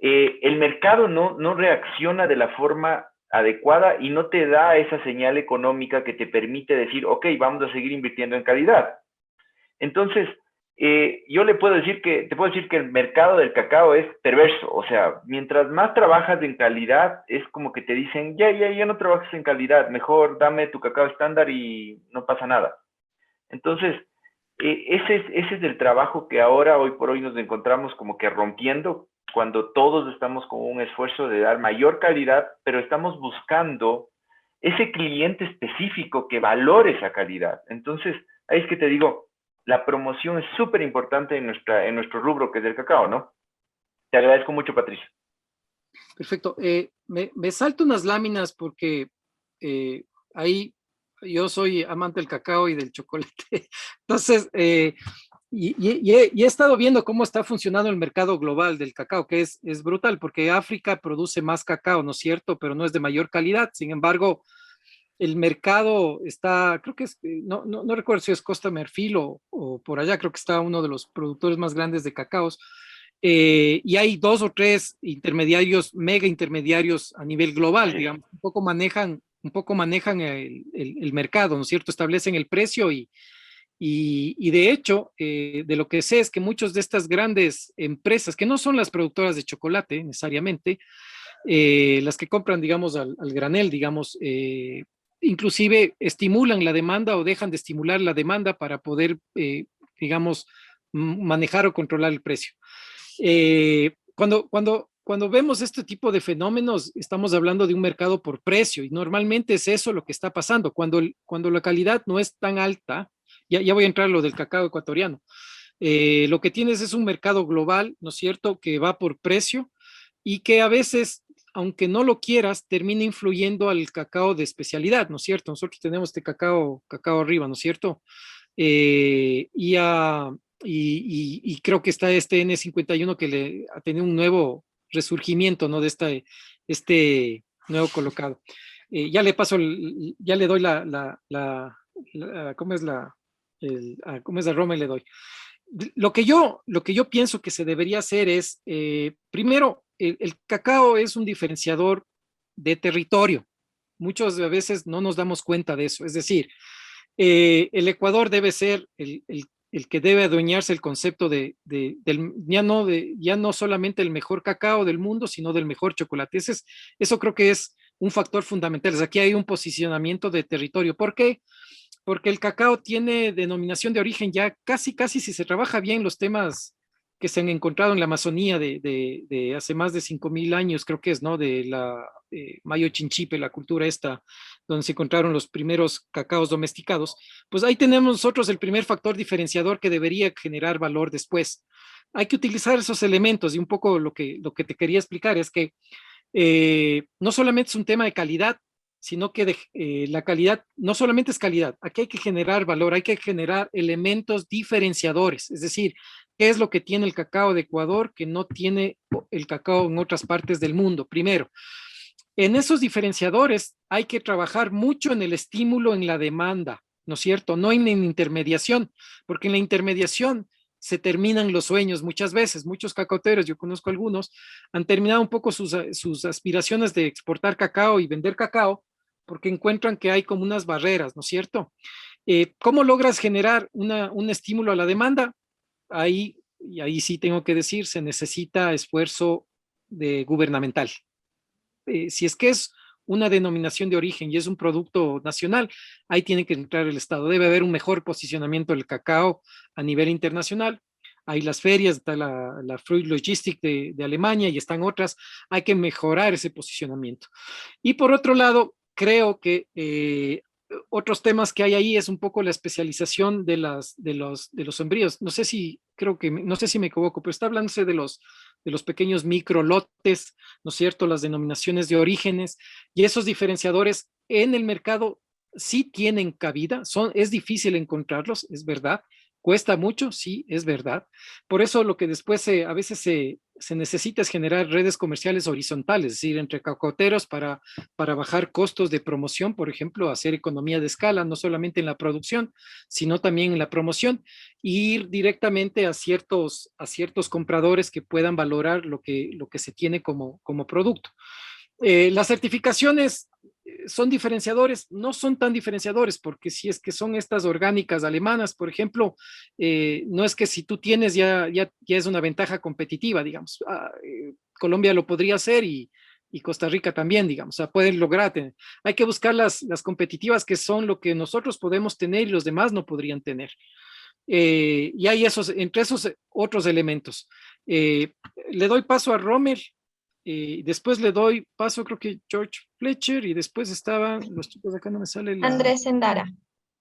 El mercado no reacciona de la forma adecuada y no te da esa señal económica que te permite decir, ok, vamos a seguir invirtiendo en calidad. Entonces, te puedo decir que el mercado del cacao es perverso. O sea, mientras más trabajas en calidad, es como que te dicen, ya no trabajes en calidad, mejor dame tu cacao estándar y no pasa nada. Entonces, ese es el trabajo que ahora, hoy por hoy, nos encontramos como que rompiendo, cuando todos estamos con un esfuerzo de dar mayor calidad, pero estamos buscando ese cliente específico que valore esa calidad. Entonces, ahí es que te digo, la promoción es súper importante en nuestro rubro, que es el cacao, ¿no? Te agradezco mucho, Patricio. Perfecto. Me salto unas láminas porque ahí yo soy amante del cacao y del chocolate. Entonces, y he estado viendo cómo está funcionando el mercado global del cacao, que es brutal, porque África produce más cacao, ¿no es cierto? Pero no es de mayor calidad. Sin embargo, el mercado está, creo que es, no recuerdo si es Costa Marfil o por allá, creo que está uno de los productores más grandes de cacaos. Y hay 2 o 3 intermediarios, mega intermediarios a nivel global, digamos, un poco manejan el mercado, ¿no es cierto? Establecen el precio y de hecho, de lo que sé es que muchas de estas grandes empresas, que no son las productoras de chocolate necesariamente, las que compran, digamos, al granel, digamos, inclusive estimulan la demanda o dejan de estimular la demanda para poder, digamos, manejar o controlar el precio. Cuando vemos este tipo de fenómenos, estamos hablando de un mercado por precio y normalmente es eso lo que está pasando. Cuando la calidad no es tan alta, ya voy a entrar a lo del cacao ecuatoriano, lo que tienes es un mercado global, ¿no es cierto?, que va por precio y que a veces, aunque no lo quieras, termina influyendo al cacao de especialidad, ¿no es cierto? Nosotros tenemos este cacao arriba, ¿no es cierto? Y creo que está este N51 que ha tenido un nuevo resurgimiento, ¿no? De este nuevo colocado. Ya le paso, ya le doy ¿cómo es cómo es la Roma y le doy? Lo que yo pienso que se debería hacer es, primero, el cacao es un diferenciador de territorio. Muchas veces no nos damos cuenta de eso. Es decir, el Ecuador debe ser el que debe adueñarse el concepto ya no solamente el mejor cacao del mundo, sino del mejor chocolate. Eso creo que es un factor fundamental. Aquí hay un posicionamiento de territorio. ¿Por qué? Porque el cacao tiene denominación de origen ya casi si se trabaja bien los temas que se han encontrado en la Amazonía de hace más de 5.000 años, creo que es, ¿no? De la Mayo Chinchipe, la cultura esta, donde se encontraron los primeros cacaos domesticados, pues ahí tenemos nosotros el primer factor diferenciador que debería generar valor después. Hay que utilizar esos elementos y un poco lo que te quería explicar es que no solamente es un tema de calidad, sino que la calidad no solamente es calidad, aquí hay que generar valor, hay que generar elementos diferenciadores, es decir, ¿qué es lo que tiene el cacao de Ecuador que no tiene el cacao en otras partes del mundo? Primero, en esos diferenciadores hay que trabajar mucho en el estímulo, en la demanda, ¿no es cierto? No en la intermediación, porque en la intermediación se terminan los sueños muchas veces. Muchos cacaoteros, yo conozco algunos, han terminado un poco sus aspiraciones de exportar cacao y vender cacao porque encuentran que hay como unas barreras, ¿no es cierto? ¿Cómo logras generar un estímulo a la demanda? Y ahí sí tengo que decir, se necesita esfuerzo gubernamental. Si es que es una denominación de origen y es un producto nacional, ahí tiene que entrar el Estado. Debe haber un mejor posicionamiento del cacao a nivel internacional. Hay las ferias, está la Fruit Logistic de Alemania y están otras. Hay que mejorar ese posicionamiento. Y por otro lado, creo que otros temas que hay ahí es un poco la especialización de los embrios. No sé si me equivoco, pero está hablándose de los pequeños micro lotes, ¿no es cierto? Las denominaciones de orígenes y esos diferenciadores en el mercado sí tienen cabida, es difícil encontrarlos, es verdad. Cuesta mucho, sí, es verdad. Por eso lo que después a veces se necesita es generar redes comerciales horizontales, es decir, entre cacaoteros para bajar costos de promoción, por ejemplo, hacer economía de escala, no solamente en la producción, sino también en la promoción, e ir directamente a ciertos compradores que puedan valorar lo que se tiene como producto. Las certificaciones son diferenciadores, no son tan diferenciadores, porque si es que son estas orgánicas alemanas, por ejemplo, no es que si tú tienes ya es una ventaja competitiva, digamos. Colombia lo podría hacer y Costa Rica también, digamos, o sea, pueden lograr tener. Hay que buscar las competitivas que son lo que nosotros podemos tener y los demás no podrían tener. Y hay entre esos otros elementos. Le doy paso a Rommel. Después le doy paso, creo que George Fletcher, y después estaban los chicos, acá no me sale Andrés Endara.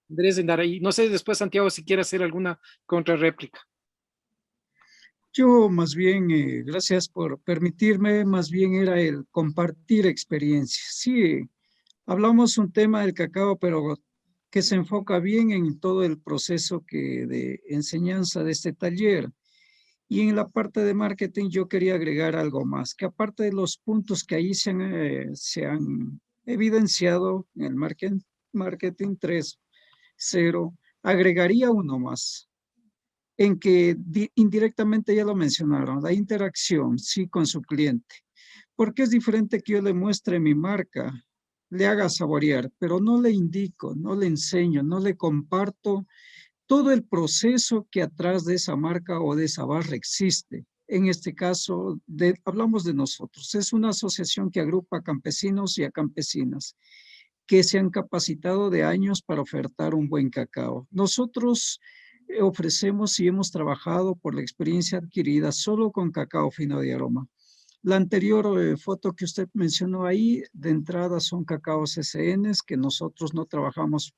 Andrés Endara, y no sé después Santiago si quiere hacer alguna contrarréplica. Yo más bien, gracias por permitirme, más bien era el compartir experiencias. Sí, hablamos un tema del cacao, pero que se enfoca bien en todo el proceso de enseñanza de este taller. Y en la parte de marketing yo quería agregar algo más, que aparte de los puntos que ahí se han evidenciado en el marketing 3.0, agregaría uno más, en que indirectamente ya lo mencionaron, la interacción, sí, con su cliente. Porque es diferente que yo le muestre mi marca, le haga saborear, pero no le indico, no le enseño, no le comparto todo el proceso que atrás de esa marca o de esa barra existe. En este caso, hablamos de nosotros. Es una asociación que agrupa a campesinos y a campesinas que se han capacitado de años para ofertar un buen cacao. Nosotros ofrecemos y hemos trabajado por la experiencia adquirida solo con cacao fino de aroma. La anterior foto que usted mencionó ahí, de entrada son cacaos SNs que nosotros no trabajamos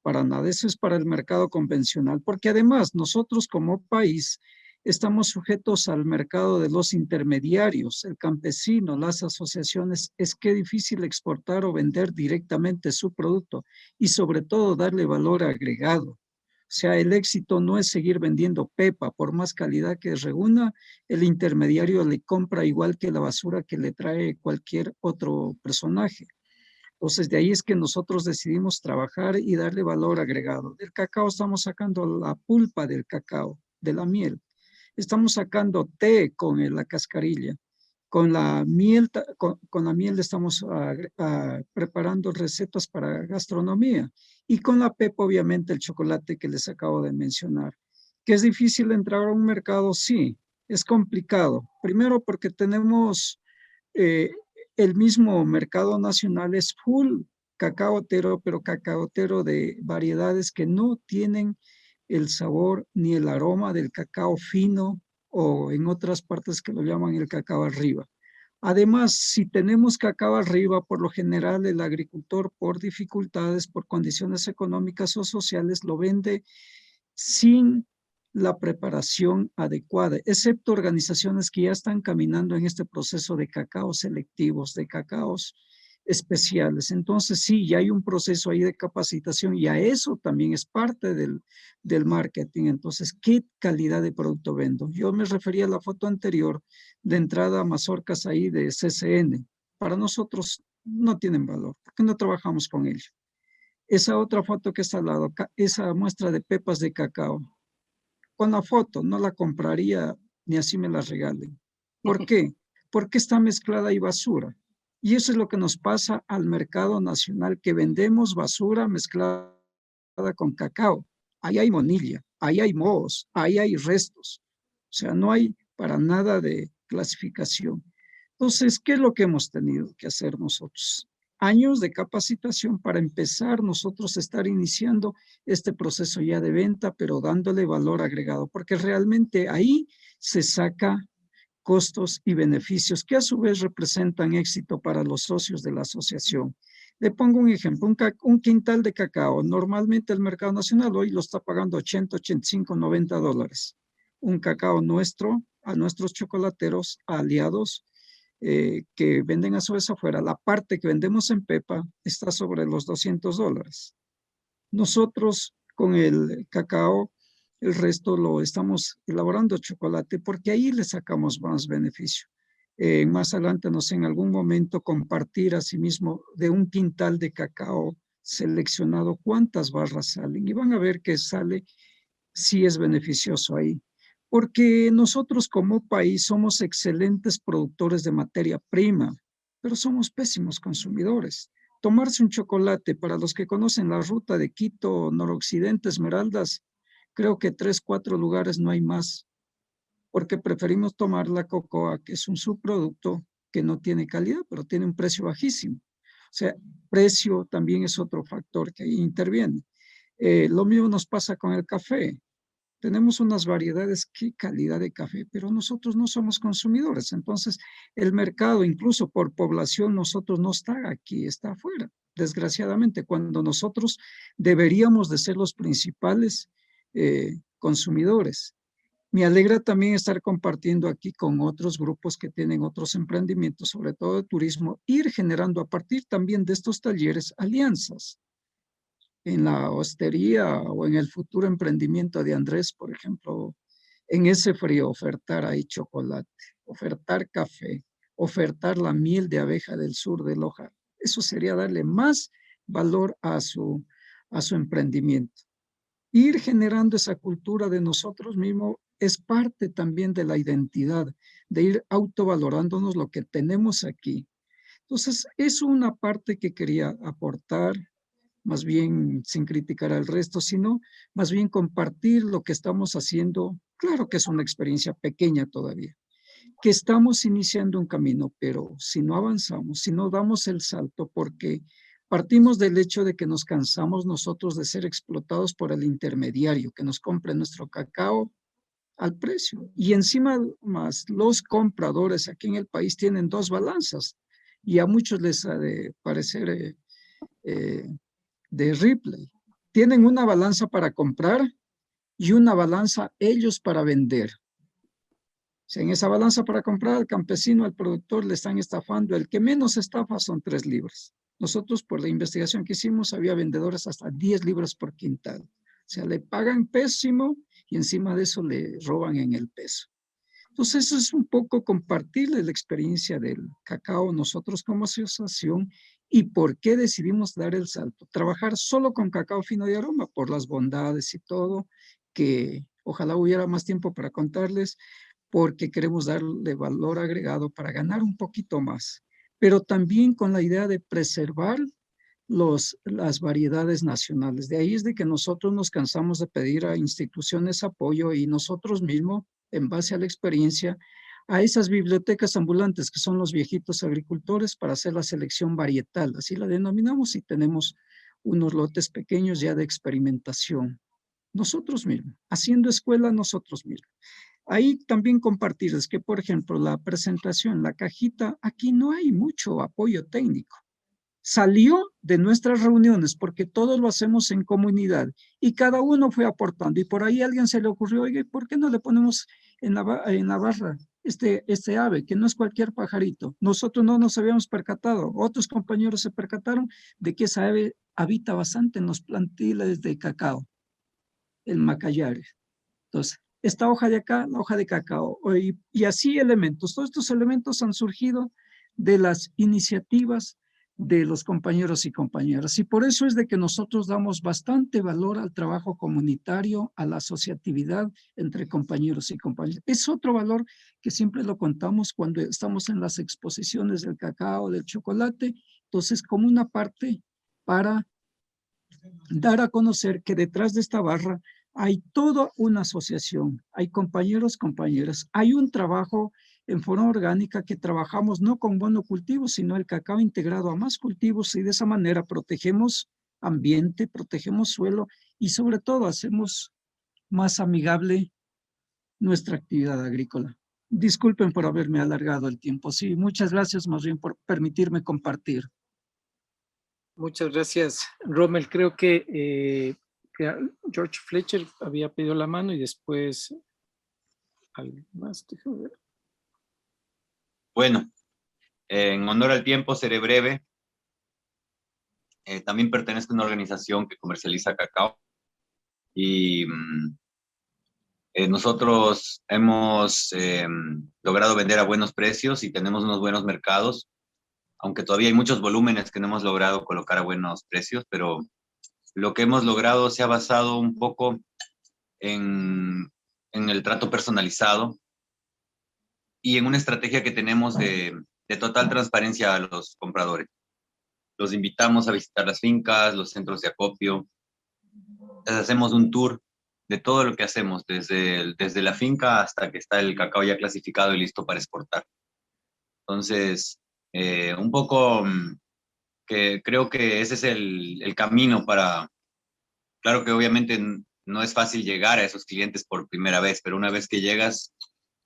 para nada. Eso es para el mercado convencional, porque además nosotros como país estamos sujetos al mercado de los intermediarios, el campesino, las asociaciones. Es que difícil exportar o vender directamente su producto y sobre todo darle valor agregado. O sea, el éxito no es seguir vendiendo pepa, por más calidad que reúna, el intermediario le compra igual que la basura que le trae cualquier otro personaje. Entonces, de ahí es que nosotros decidimos trabajar y darle valor agregado. Del cacao estamos sacando la pulpa del cacao, de la miel. Estamos sacando té con la cascarilla. Con la miel estamos preparando recetas para gastronomía. Y con la pepa, obviamente, el chocolate que les acabo de mencionar. ¿Que es difícil entrar a un mercado? Sí, es complicado. Primero porque tenemos el mismo mercado nacional es full cacaotero, pero cacaotero de variedades que no tienen el sabor ni el aroma del cacao fino o en otras partes que lo llaman el cacao arriba. Además, si tenemos cacao arriba, por lo general el agricultor por dificultades, por condiciones económicas o sociales, lo vende sin la preparación adecuada, excepto organizaciones que ya están caminando en este proceso de cacaos selectivos, de cacaos especiales. Entonces sí, ya hay un proceso ahí de capacitación y a eso también es parte del marketing. Entonces, ¿qué calidad de producto vendo? Yo me refería a la foto anterior de entrada a mazorcas ahí de CCN. Para nosotros no tienen valor, porque no trabajamos con ellos. Esa otra foto que está al lado, esa muestra de pepas de cacao, con la foto no la compraría ni así me la regalen. ¿Por qué? Porque está mezclada y basura. Y eso es lo que nos pasa al mercado nacional, que vendemos basura mezclada con cacao. Ahí hay monilla, ahí hay mohos, ahí hay restos. O sea, no hay para nada de clasificación. Entonces, ¿qué es lo que hemos tenido que hacer nosotros? Años de capacitación para empezar nosotros a estar iniciando este proceso ya de venta, pero dándole valor agregado, porque realmente ahí se saca costos y beneficios que a su vez representan éxito para los socios de la asociación. Le pongo un ejemplo, un quintal de cacao. Normalmente el mercado nacional hoy lo está pagando 80, 85, 90 dólares. Un cacao nuestro, a nuestros chocolateros aliados, que venden a su vez afuera, la parte que vendemos en Pepa está sobre los 200 dólares. Nosotros con el cacao, el resto lo estamos elaborando chocolate porque ahí le sacamos más beneficio. Más adelante, no sé, en algún momento compartir asimismo de un quintal de cacao seleccionado cuántas barras salen y van a ver que sale si es beneficioso ahí. Porque nosotros como país somos excelentes productores de materia prima, pero somos pésimos consumidores. Tomarse un chocolate, para los que conocen la ruta de Quito, noroccidente, Esmeraldas, creo que 3, 4 lugares no hay más, porque preferimos tomar la cocoa, que es un subproducto que no tiene calidad, pero tiene un precio bajísimo. O sea, precio también es otro factor que ahí interviene. Lo mismo nos pasa con el café. Tenemos unas variedades, qué calidad de café, pero nosotros no somos consumidores. Entonces, el mercado, incluso por población, nosotros no está aquí, está afuera. Desgraciadamente, cuando nosotros deberíamos de ser los principales consumidores. Me alegra también estar compartiendo aquí con otros grupos que tienen otros emprendimientos, sobre todo de turismo, ir generando a partir también de estos talleres alianzas en la hostería o en el futuro emprendimiento de Andrés, por ejemplo, en ese frío ofertar ahí chocolate, ofertar café, ofertar la miel de abeja del sur de Loja. Eso sería darle más valor a su emprendimiento. Ir generando esa cultura de nosotros mismos es parte también de la identidad, de ir autovalorándonos lo que tenemos aquí. Entonces, es una parte que quería aportar, más bien sin criticar al resto, sino más bien compartir lo que estamos haciendo. Claro que es una experiencia pequeña todavía, que estamos iniciando un camino, pero si no avanzamos, si no damos el salto, porque partimos del hecho de que nos cansamos nosotros de ser explotados por el intermediario, que nos compre nuestro cacao al precio. Y encima más, los compradores aquí en el país tienen dos balanzas y a muchos les ha de parecer de Ripley. Tienen una balanza para comprar y una balanza ellos para vender. O sea, en esa balanza para comprar al campesino, al productor le están estafando. El que menos estafa son 3 libras. Nosotros, por la investigación que hicimos, había vendedores hasta 10 libras por quintal. O sea, le pagan pésimo y encima de eso le roban en el peso. Entonces, eso es un poco compartirle la experiencia del cacao nosotros como asociación y por qué decidimos dar el salto. Trabajar solo con cacao fino de aroma por las bondades y todo, que ojalá hubiera más tiempo para contarles, porque queremos darle valor agregado para ganar un poquito más, pero también con la idea de preservar las variedades nacionales. De ahí es de que nosotros nos cansamos de pedir a instituciones apoyo y nosotros mismos, en base a la experiencia, a esas bibliotecas ambulantes que son los viejitos agricultores para hacer la selección varietal, así la denominamos, y tenemos unos lotes pequeños ya de experimentación. Nosotros mismos, haciendo escuela nosotros mismos. Ahí también compartirles que, por ejemplo, la presentación, la cajita, aquí no hay mucho apoyo técnico. Salió de nuestras reuniones porque todos lo hacemos en comunidad y cada uno fue aportando y por ahí a alguien se le ocurrió, oye, ¿por qué no le ponemos en la barra este ave, que no es cualquier pajarito? Nosotros no nos habíamos percatado, otros compañeros se percataron de que esa ave habita bastante en los plantíles de cacao, el macayare. Entonces, esta hoja de acá, la hoja de cacao, y así elementos. Todos estos elementos han surgido de las iniciativas de los compañeros y compañeras. Y por eso es de que nosotros damos bastante valor al trabajo comunitario, a la asociatividad entre compañeros y compañeras. Es otro valor que siempre lo contamos cuando estamos en las exposiciones del cacao, del chocolate. Entonces, como una parte para dar a conocer que detrás de esta barra hay toda una asociación, hay compañeros, compañeras, hay un trabajo en forma orgánica que trabajamos no con monocultivos, sino el cacao integrado a más cultivos y de esa manera protegemos ambiente, protegemos suelo y sobre todo hacemos más amigable nuestra actividad agrícola. Disculpen por haberme alargado el tiempo. Sí, muchas gracias más bien por permitirme compartir. Muchas gracias, Rommel. Creo que George Fletcher había pedido la mano y después alguien más. Déjame ver. Bueno, en honor al tiempo, seré breve. También pertenezco a una organización que comercializa cacao y nosotros hemos logrado vender a buenos precios y tenemos unos buenos mercados, aunque todavía hay muchos volúmenes que no hemos logrado colocar a buenos precios, pero lo que hemos logrado se ha basado un poco en el trato personalizado y en una estrategia que tenemos de total transparencia a los compradores. Los invitamos a visitar las fincas, los centros de acopio. Les hacemos un tour de todo lo que hacemos, desde la finca hasta que está el cacao ya clasificado y listo para exportar. Entonces, un poco que creo que ese es el camino para... Claro que obviamente no es fácil llegar a esos clientes por primera vez, pero una vez que llegas,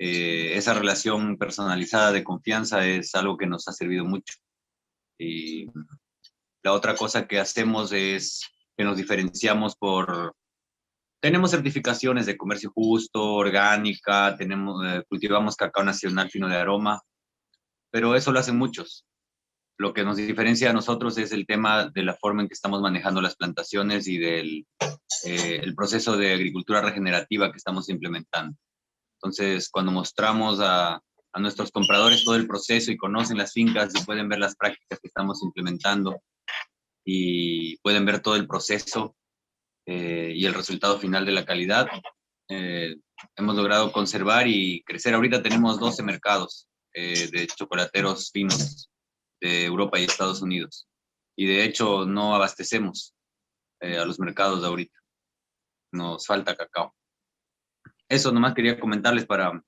esa relación personalizada de confianza es algo que nos ha servido mucho. Y la otra cosa que hacemos es que nos diferenciamos tenemos certificaciones de comercio justo, orgánica, cultivamos cacao nacional fino de aroma, pero eso lo hacen muchos. Lo que nos diferencia a nosotros es el tema de la forma en que estamos manejando las plantaciones y del el proceso de agricultura regenerativa que estamos implementando. Entonces, cuando mostramos a nuestros compradores todo el proceso y conocen las fincas y pueden ver las prácticas que estamos implementando y pueden ver todo el proceso y el resultado final de la calidad, hemos logrado conservar y crecer. Ahorita tenemos 12 mercados de chocolateros finos de Europa y Estados Unidos. Y de hecho no abastecemos a los mercados de ahorita. Nos falta cacao. Eso nomás quería comentarles para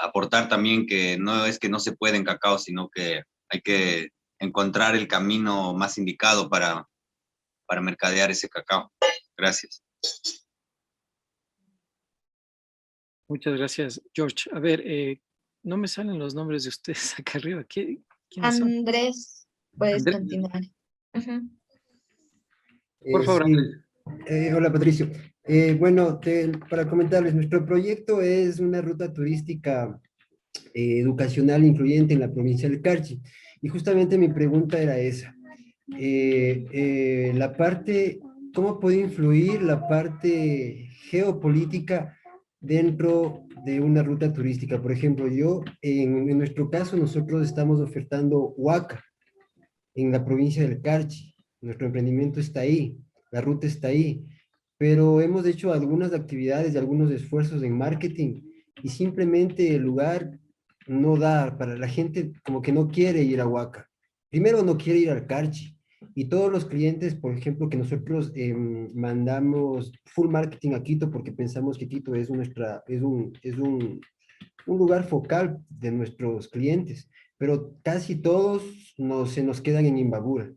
aportar también que no es que no se puede en cacao, sino que hay que encontrar el camino más indicado para mercadear ese cacao. Gracias. Muchas gracias, George. A ver, no me salen los nombres de ustedes acá arriba. ¿Quiénes son? Andrés, puedes Andrés. continuar. Ujú. Por favor, Sí. Andrés. Hola, Patricio. Bueno, para comentarles, nuestro proyecto es una ruta turística educacional incluyente en la provincia del Carchi. Y justamente mi pregunta era esa. La parte, ¿cómo puede influir la parte geopolítica dentro de una ruta turística? Por ejemplo, en nuestro caso, nosotros estamos ofertando huaca en la provincia del Carchi. Nuestro emprendimiento está ahí, la ruta está ahí, pero hemos hecho algunas actividades y algunos esfuerzos en marketing y simplemente el lugar no da para la gente, como que no quiere ir a Huaca. Primero no quiere ir al Carchi y todos los clientes, por ejemplo, que nosotros mandamos full marketing a Quito porque pensamos que Quito es un lugar focal de nuestros clientes, pero casi todos se nos quedan en Imbabura.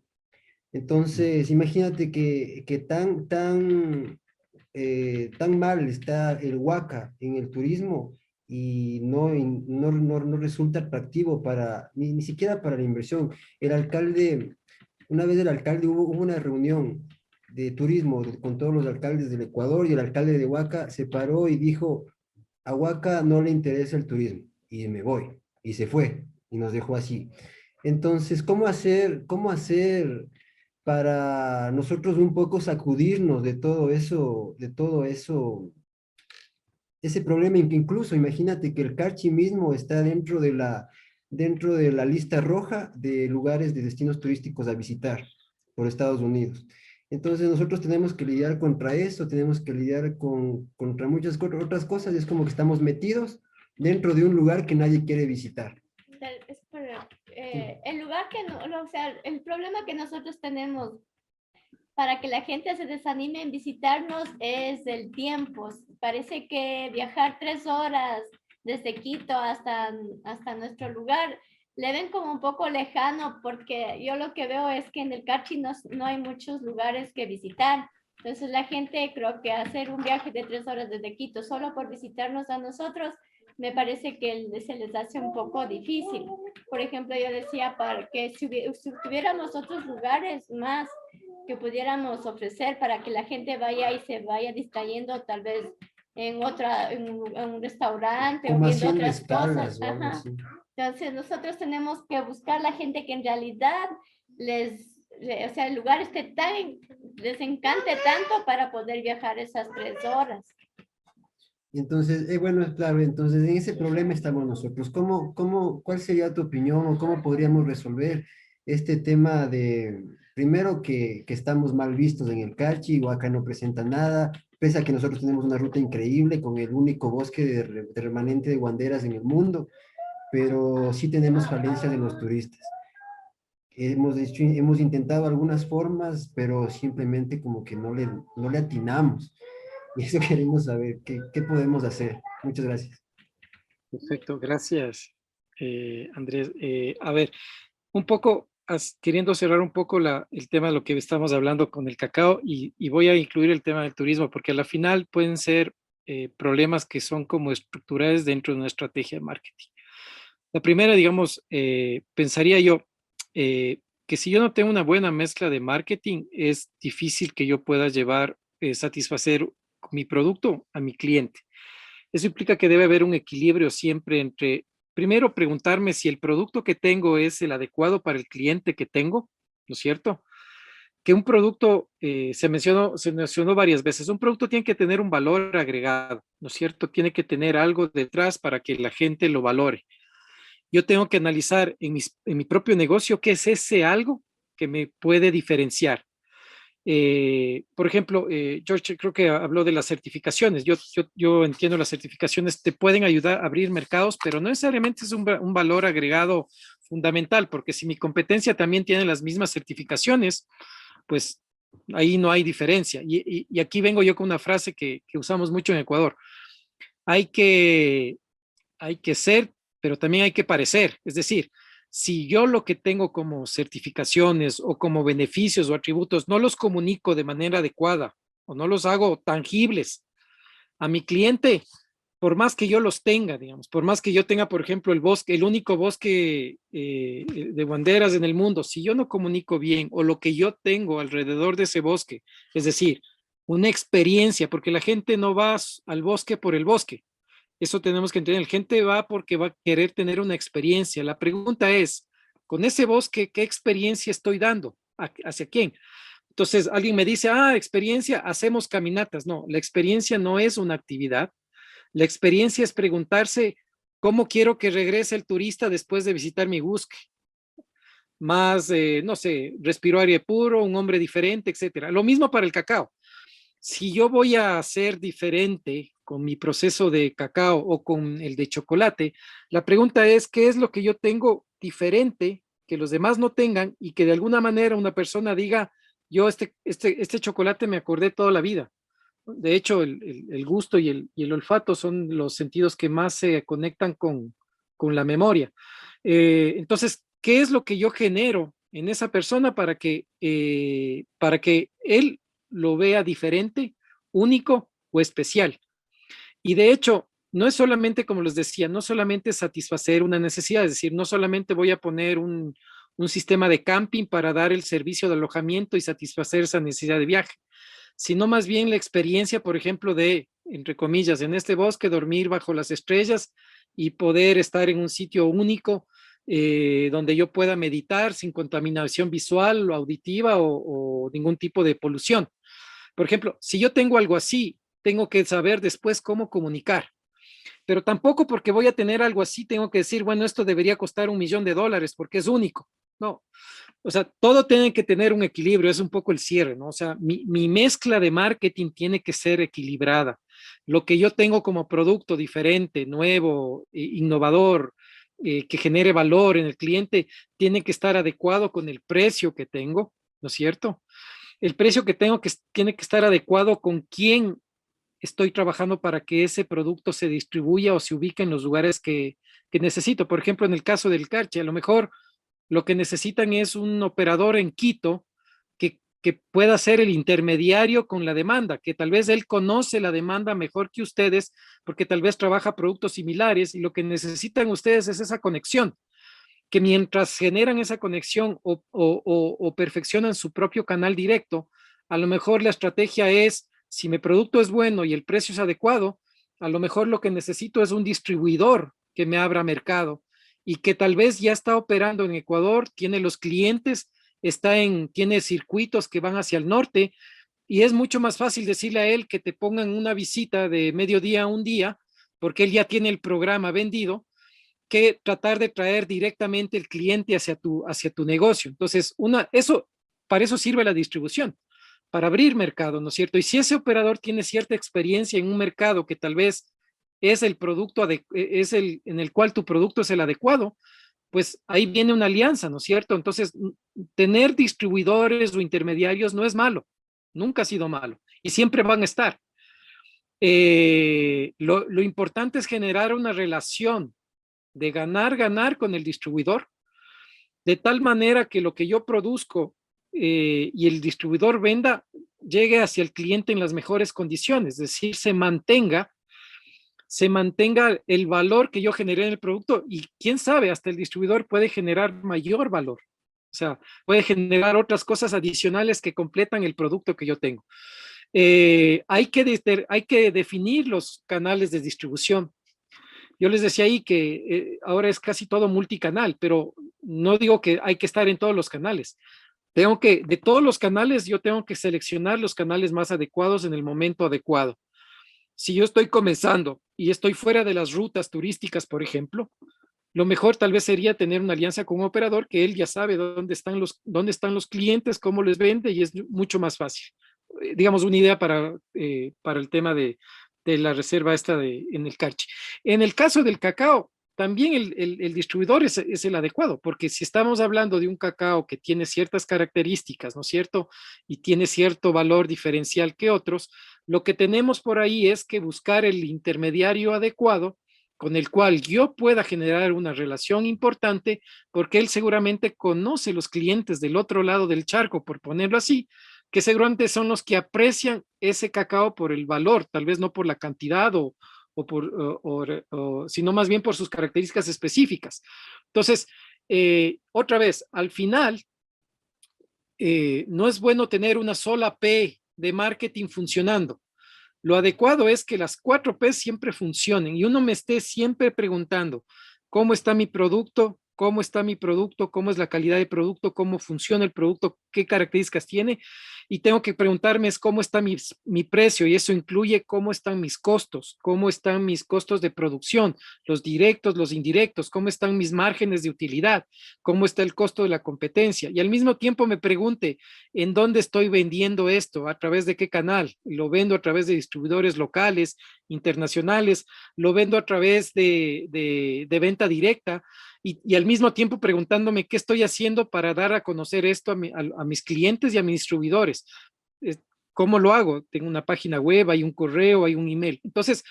Entonces, imagínate que tan tan mal está el Huaca en el turismo y no resulta atractivo para, ni siquiera para la inversión. El alcalde, una vez el alcalde hubo una reunión de turismo con todos los alcaldes del Ecuador y el alcalde de Huaca se paró y dijo, a Huaca no le interesa el turismo y me voy. Y se fue y nos dejó así. Entonces, cómo hacer para nosotros un poco sacudirnos de todo eso, ese problema? Incluso imagínate que el Carchi mismo está dentro de la lista roja de lugares de destinos turísticos a visitar por Estados Unidos. Entonces nosotros tenemos que lidiar contra eso, tenemos que lidiar contra muchas otras cosas, y es como que estamos metidos dentro de un lugar que nadie quiere visitar. El lugar que o sea, el problema que nosotros tenemos para que la gente se desanime en visitarnos es el tiempo. Parece que viajar 3 horas desde Quito hasta nuestro lugar le ven como un poco lejano, porque yo lo que veo es que en el Carchi no hay muchos lugares que visitar. Entonces la gente, creo que hacer un viaje de 3 horas desde Quito solo por visitarnos a nosotros, me parece que se les hace un poco difícil. Por ejemplo, yo decía para que si tuviéramos otros lugares más que pudiéramos ofrecer para que la gente vaya y se vaya distrayendo tal vez en un restaurante o viendo otras cosas. Ajá. Entonces nosotros tenemos que buscar la gente que en realidad o sea, lugares que les encante tanto para poder viajar esas 3 horas. Entonces, bueno, es claro, entonces en ese problema estamos nosotros. ¿Cuál sería tu opinión o cómo podríamos resolver este tema de, primero, que estamos mal vistos en el Carchi, Huaca no presenta nada, pese a que nosotros tenemos una ruta increíble con el único bosque de remanente de guanderas en el mundo, pero sí tenemos falencias de los turistas. Hemos intentado algunas formas, pero simplemente como que no le atinamos. Y eso queremos saber, ¿qué podemos hacer? Muchas gracias. Perfecto, gracias, Andrés. A ver, un poco, queriendo cerrar un poco el tema de lo que estamos hablando con el cacao, y voy a incluir el tema del turismo, porque a la final pueden ser problemas que son como estructurales dentro de una estrategia de marketing. La primera, digamos, pensaría yo que si yo no tengo una buena mezcla de marketing, es difícil que yo pueda satisfacer mi producto a mi cliente. Eso implica que debe haber un equilibrio siempre entre, primero, preguntarme si el producto que tengo es el adecuado para el cliente que tengo, ¿no es cierto? Que un producto, se mencionó varias veces, un producto tiene que tener un valor agregado, ¿no es cierto? Tiene que tener algo detrás para que la gente lo valore. Yo tengo que analizar en mi propio negocio qué es ese algo que me puede diferenciar. Por ejemplo, George creo que habló de las certificaciones. Yo entiendo las certificaciones te pueden ayudar a abrir mercados, pero no necesariamente es un valor agregado fundamental, porque si mi competencia también tiene las mismas certificaciones, pues ahí no hay diferencia. Y aquí vengo yo con una frase que usamos mucho en Ecuador. Hay que ser, pero también hay que parecer. Es decir, si yo lo que tengo como certificaciones o como beneficios o atributos no los comunico de manera adecuada o no los hago tangibles a mi cliente, por más que yo los tenga, digamos, por más que yo tenga, por ejemplo, el único bosque de banderas en el mundo, si yo no comunico bien o lo que yo tengo alrededor de ese bosque, es decir, una experiencia, porque la gente no va al bosque por el bosque. Eso tenemos que entender. La gente va porque va a querer tener una experiencia. La pregunta es, con ese bosque, ¿qué experiencia estoy dando? ¿Hacia quién? Entonces, alguien me dice, experiencia, hacemos caminatas. No, la experiencia no es una actividad. La experiencia es preguntarse, ¿cómo quiero que regrese el turista después de visitar mi bosque? Más, no sé, respiró aire puro, un hombre diferente, etcétera. Lo mismo para el cacao. Si yo voy a ser diferente con mi proceso de cacao o con el de chocolate, la pregunta es, ¿qué es lo que yo tengo diferente que los demás no tengan y que de alguna manera una persona diga, yo este chocolate me acordé toda la vida? De hecho, el gusto y el olfato son los sentidos que más se conectan con la memoria. Entonces, ¿qué es lo que yo genero en esa persona para que él lo vea diferente único o especial. Y de hecho, no es solamente, como les decía, no solamente satisfacer una necesidad, es decir, no solamente voy a poner un sistema de camping para dar el servicio de alojamiento y satisfacer esa necesidad de viaje, sino más bien la experiencia, por ejemplo, de, entre comillas, en este bosque, dormir bajo las estrellas y poder estar en un sitio único donde yo pueda meditar sin contaminación visual o auditiva o ningún tipo de polución. Por ejemplo, si yo tengo algo así, tengo que saber después cómo comunicar. Pero tampoco porque voy a tener algo así tengo que decir, bueno, esto debería costar $1.000.000 porque es único. No, o sea, todo tiene que tener un equilibrio, es un poco el cierre, ¿no? O sea, mi mezcla de marketing tiene que ser equilibrada. Lo que yo tengo como producto diferente, nuevo, innovador, que genere valor en el cliente, tiene que estar adecuado con el precio que tengo, ¿no es cierto? El precio que tengo tiene que estar adecuado con quién estoy trabajando para que ese producto se distribuya o se ubique en los lugares que necesito. Por ejemplo, en el caso del Carche, a lo mejor lo que necesitan es un operador en Quito que pueda ser el intermediario con la demanda, que tal vez él conoce la demanda mejor que ustedes, porque tal vez trabaja productos similares y lo que necesitan ustedes es esa conexión, que mientras generan esa conexión o perfeccionan su propio canal directo, a lo mejor la estrategia es, si mi producto es bueno y el precio es adecuado, a lo mejor lo que necesito es un distribuidor que me abra mercado y que tal vez ya está operando en Ecuador, tiene los clientes, tiene circuitos que van hacia el norte y es mucho más fácil decirle a él que te pongan una visita de mediodía a un día, porque él ya tiene el programa vendido, que tratar de traer directamente el cliente hacia tu negocio. Entonces, para eso sirve la distribución, para abrir mercado, ¿no es cierto? Y si ese operador tiene cierta experiencia en un mercado que tal vez es el producto, en el cual tu producto es el adecuado, pues ahí viene una alianza, ¿no es cierto? Entonces, tener distribuidores o intermediarios no es malo, nunca ha sido malo y siempre van a estar. Lo importante es generar una relación de ganar con el distribuidor, de tal manera que lo que yo produzco y el distribuidor venda llegue hacia el cliente en las mejores condiciones, es decir, se mantenga el valor que yo generé en el producto y quién sabe, hasta el distribuidor puede generar mayor valor. O sea, puede generar otras cosas adicionales que completan el producto que yo tengo. Hay que definir los canales de distribución. Yo les decía ahí que ahora es casi todo multicanal, pero no digo que hay que estar en todos los canales. De todos los canales, yo tengo que seleccionar los canales más adecuados en el momento adecuado. Si yo estoy comenzando y estoy fuera de las rutas turísticas, por ejemplo, lo mejor tal vez sería tener una alianza con un operador que él ya sabe dónde están los clientes, cómo les vende y es mucho más fácil. Digamos, una idea para el tema de la reserva en el Carchi. En el caso del cacao, también el distribuidor es el adecuado, porque si estamos hablando de un cacao que tiene ciertas características, ¿no es cierto? Y tiene cierto valor diferencial que otros, lo que tenemos por ahí es que buscar el intermediario adecuado con el cual yo pueda generar una relación importante, porque él seguramente conoce los clientes del otro lado del charco, por ponerlo así, que seguramente son los que aprecian ese cacao por el valor, tal vez no por la cantidad sino más bien por sus características específicas. Entonces, otra vez, al final, no es bueno tener una sola P de marketing funcionando. Lo adecuado es que las 4 P siempre funcionen y uno me esté siempre preguntando cómo está mi producto, cómo está mi producto, cómo es la calidad de producto, cómo funciona el producto, qué características tiene, y tengo que preguntarme es cómo está mi precio, y eso incluye cómo están mis costos de producción, los directos, los indirectos, cómo están mis márgenes de utilidad, cómo está el costo de la competencia, y al mismo tiempo me pregunte en dónde estoy vendiendo esto, a través de qué canal, lo vendo a través de distribuidores locales, internacionales, lo vendo a través de venta directa, y al mismo tiempo preguntándome qué estoy haciendo para dar a conocer esto a mis clientes y a mis distribuidores. ¿Cómo lo hago? Tengo una página web, hay un correo, hay un email. Entonces,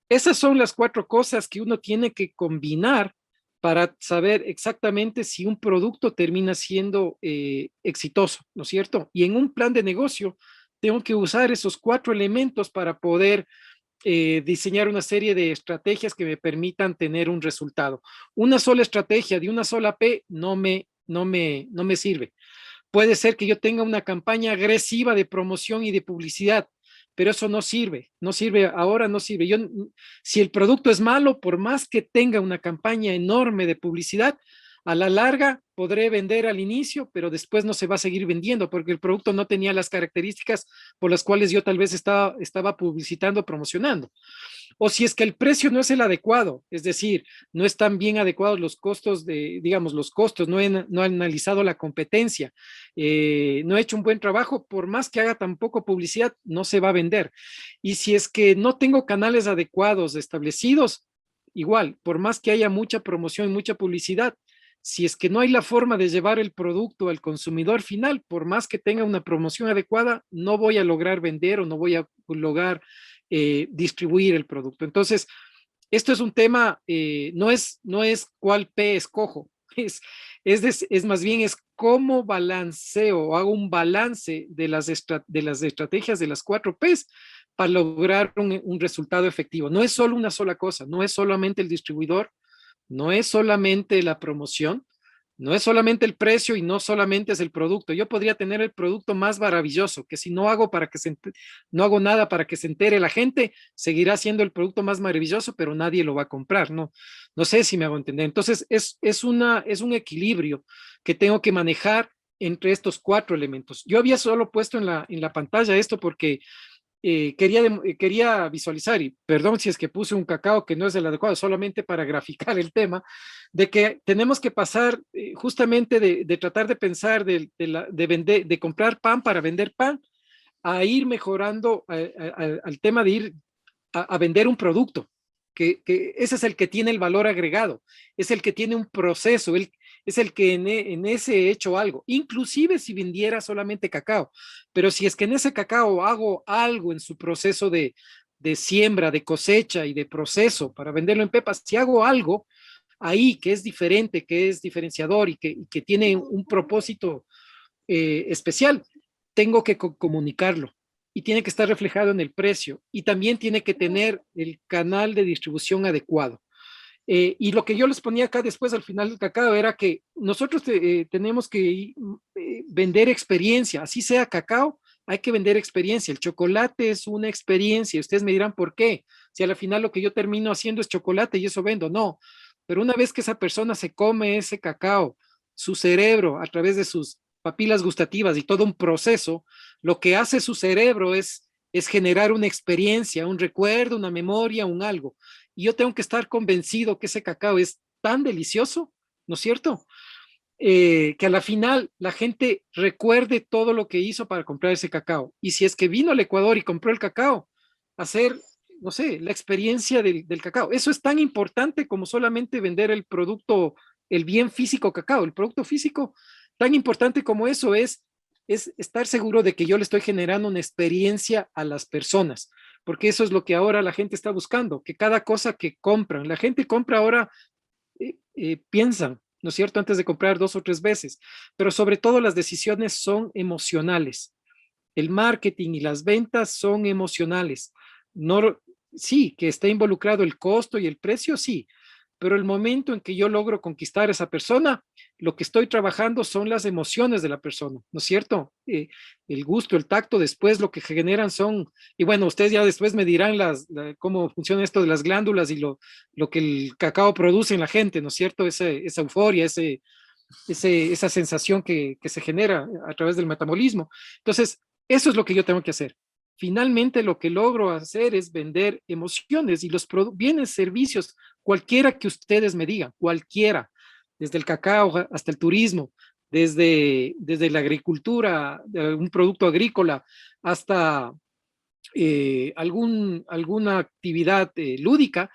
esas son las 4 cosas que uno tiene que combinar para saber exactamente si un producto termina siendo exitoso, ¿no es cierto? Y en un plan de negocio tengo que usar esos 4 elementos para poder diseñar una serie de estrategias que me permitan tener un resultado. Una sola estrategia de una sola P no me sirve. Puede ser que yo tenga una campaña agresiva de promoción y de publicidad, pero eso no sirve, ahora no sirve. Si el producto es malo, por más que tenga una campaña enorme de publicidad, a la larga podré vender al inicio, pero después no se va a seguir vendiendo porque el producto no tenía las características por las cuales yo tal vez estaba publicitando, promocionando. O si es que el precio no es el adecuado, es decir, no están bien adecuados los costos no he analizado la competencia, no he hecho un buen trabajo, por más que haga tan poco publicidad, no se va a vender. Y si es que no tengo canales adecuados establecidos, igual, por más que haya mucha promoción y mucha publicidad, si es que no hay la forma de llevar el producto al consumidor final, por más que tenga una promoción adecuada, no voy a lograr vender o no voy a lograr distribuir el producto. Entonces, esto es un tema, no es cuál P escojo, es más bien es cómo balanceo o hago un balance de las estrategias de las 4 Ps para lograr un resultado efectivo. No es solo una sola cosa, no es solamente el distribuidor, no es solamente la promoción, no es solamente el precio y no solamente es el producto. Yo podría tener el producto más maravilloso, que si no hago nada para que se entere la gente, seguirá siendo el producto más maravilloso, pero nadie lo va a comprar, ¿no? No sé si me hago entender. Entonces, es un equilibrio que tengo que manejar entre estos 4 elementos. Yo había solo puesto en la pantalla esto porque quería visualizar, y perdón si es que puse un cacao que no es el adecuado, solamente para graficar el tema, de que tenemos que pasar justamente de tratar de pensar de comprar pan para vender pan, a ir mejorando al tema de ir a vender un producto, que ese es el que tiene el valor agregado, es el que tiene un proceso, es el que en ese he hecho algo, inclusive si vendiera solamente cacao, pero si es que en ese cacao hago algo en su proceso de siembra, de cosecha y de proceso para venderlo en pepas, si hago algo ahí que es diferente, que es diferenciador y que tiene un propósito especial, tengo que comunicarlo y tiene que estar reflejado en el precio y también tiene que tener el canal de distribución adecuado. Y lo que yo les ponía acá después al final del cacao era que nosotros tenemos que vender experiencia, así sea cacao, hay que vender experiencia. El chocolate es una experiencia. Ustedes me dirán por qué. Si a la final lo que yo termino haciendo es chocolate y eso vendo, no. Pero una vez que esa persona se come ese cacao, su cerebro a través de sus papilas gustativas y todo un proceso, lo que hace su cerebro es generar una experiencia, un recuerdo, una memoria, un algo. Y yo tengo que estar convencido que ese cacao es tan delicioso, ¿no es cierto? Que a la final la gente recuerde todo lo que hizo para comprar ese cacao. Y si es que vino al Ecuador y compró el cacao, hacer, no sé, la experiencia del cacao. Eso es tan importante como solamente vender el producto, el bien físico cacao. El producto físico, tan importante como eso es estar seguro de que yo le estoy generando una experiencia a las personas, porque eso es lo que ahora la gente está buscando, que cada cosa que compran, la gente compra ahora, piensan, ¿no es cierto?, antes de comprar 2 o 3 veces, pero sobre todo las decisiones son emocionales. El marketing y las ventas son emocionales. No, sí, que está involucrado el costo y el precio, sí, pero el momento en que yo logro conquistar a esa persona, lo que estoy trabajando son las emociones de la persona, ¿no es cierto? El gusto, el tacto, después lo que generan son, y bueno, ustedes ya después me dirán cómo funciona esto de las glándulas y lo que el cacao produce en la gente, ¿no es cierto? Esa euforia, esa sensación que se genera a través del metabolismo. Entonces, eso es lo que yo tengo que hacer. Finalmente lo que logro hacer es vender emociones y los bienes, servicios, cualquiera que ustedes me digan, cualquiera, desde el cacao hasta el turismo, desde la agricultura, un producto agrícola, hasta alguna actividad lúdica,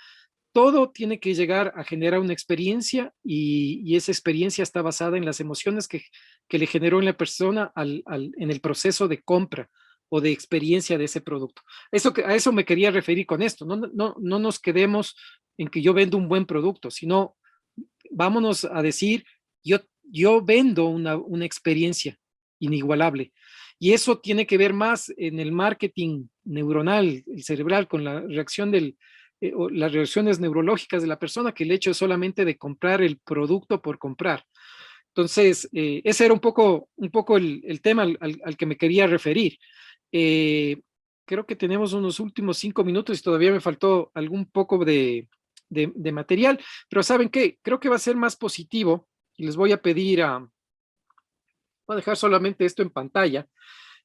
todo tiene que llegar a generar una experiencia y esa experiencia está basada en las emociones que le generó en la persona en el proceso de compra o de experiencia de ese producto. A eso me quería referir con esto. No nos quedemos en que yo vendo un buen producto, sino vámonos a decir, yo vendo una experiencia inigualable. Y eso tiene que ver más en el marketing neuronal, el cerebral, con la reacción o las reacciones neurológicas de la persona, que el hecho es solamente de comprar el producto por comprar. Entonces, ese era un poco el tema al que me quería referir. Creo que tenemos unos últimos 5 minutos y todavía me faltó algún poco de material, pero ¿saben qué? Creo que va a ser más positivo y les voy a pedir voy a dejar solamente esto en pantalla,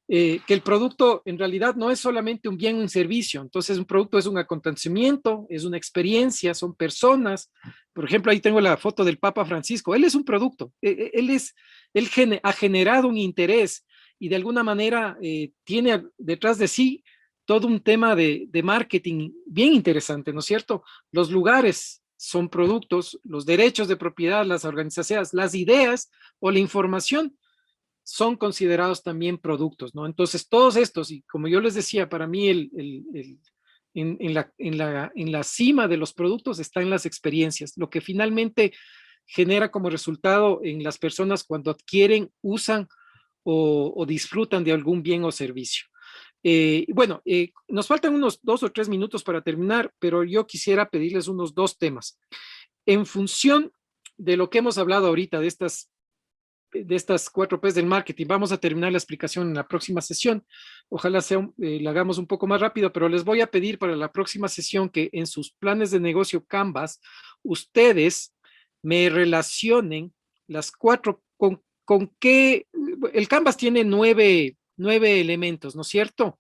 que el producto en realidad no es solamente un bien o un servicio. Entonces, un producto es un acontecimiento, es una experiencia, son personas. Por ejemplo, ahí tengo la foto del Papa Francisco. Él es un producto, él ha generado un interés y de alguna manera tiene detrás de sí todo un tema de marketing bien interesante, ¿no es cierto? Los lugares son productos, los derechos de propiedad, las organizaciones, las ideas o la información son considerados también productos, ¿no? Entonces, todos estos, y como yo les decía, para mí en la cima de los productos están las experiencias, lo que finalmente genera como resultado en las personas cuando adquieren, usan o disfrutan de algún bien o servicio. Bueno, nos faltan unos 2 o 3 minutos para terminar, pero yo quisiera pedirles unos 2 temas. En función de lo que hemos hablado ahorita, de estas 4 P's del marketing. Vamos a terminar la explicación en la próxima sesión. Ojalá la hagamos un poco más rápido, pero les voy a pedir para la próxima sesión que en sus planes de negocio Canvas, ustedes me relacionen las 4 con qué. El Canvas tiene 9 elementos, ¿no es cierto?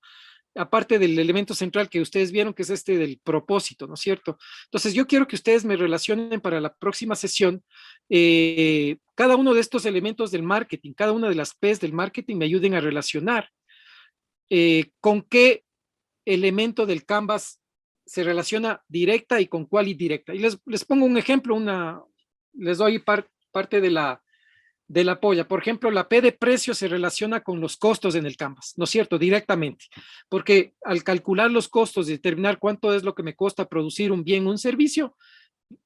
Aparte del elemento central que ustedes vieron, que es este del propósito, ¿no es cierto? Entonces, yo quiero que ustedes me relacionen para la próxima sesión cada uno de estos elementos del marketing, cada una de las P's del marketing me ayuden a relacionar con qué elemento del Canvas se relaciona directa y con cuál indirecta. Y les pongo un ejemplo, les doy parte de la polla. Por ejemplo, la P de precio se relaciona con los costos en el Canvas, ¿no es cierto? Directamente, porque al calcular los costos y determinar cuánto es lo que me cuesta producir un bien o un servicio,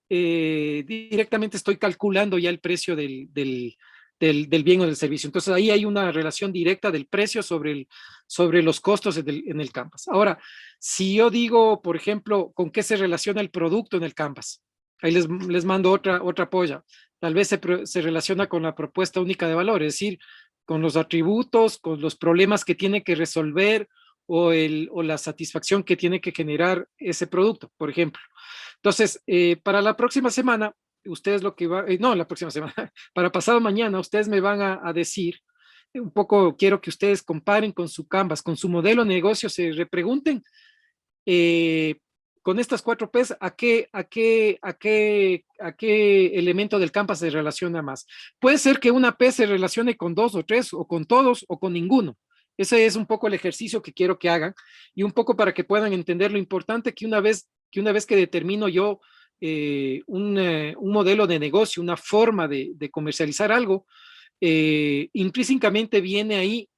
directamente estoy calculando ya el precio del bien o del servicio. Entonces ahí hay una relación directa del precio sobre los costos en el Canvas. Ahora, si yo digo, por ejemplo, con qué se relaciona el producto en el Canvas, ahí les mando otra polla. Tal vez se relaciona con la propuesta única de valor, es decir, con los atributos, con los problemas que tiene que resolver o la satisfacción que tiene que generar ese producto, por ejemplo. Entonces, para la próxima semana, ustedes no, la próxima semana, para pasado mañana, ustedes me van a decir, un poco quiero que ustedes comparen con su Canvas, con su modelo de negocio, se repregunten, con estas 4 P's, ¿a qué elemento del Canvas se relaciona más? Puede ser que una P se relacione con 2 o 3, o con todos, o con ninguno. Ese es un poco el ejercicio que quiero que hagan, y un poco para que puedan entender lo importante que una vez que determino yo un modelo de negocio, una forma de comercializar algo, intrínsecamente viene ahí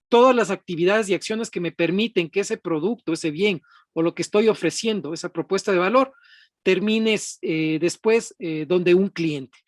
todas las actividades y acciones que me permiten que ese producto, ese bien o lo que estoy ofreciendo, esa propuesta de valor, termine después donde un cliente.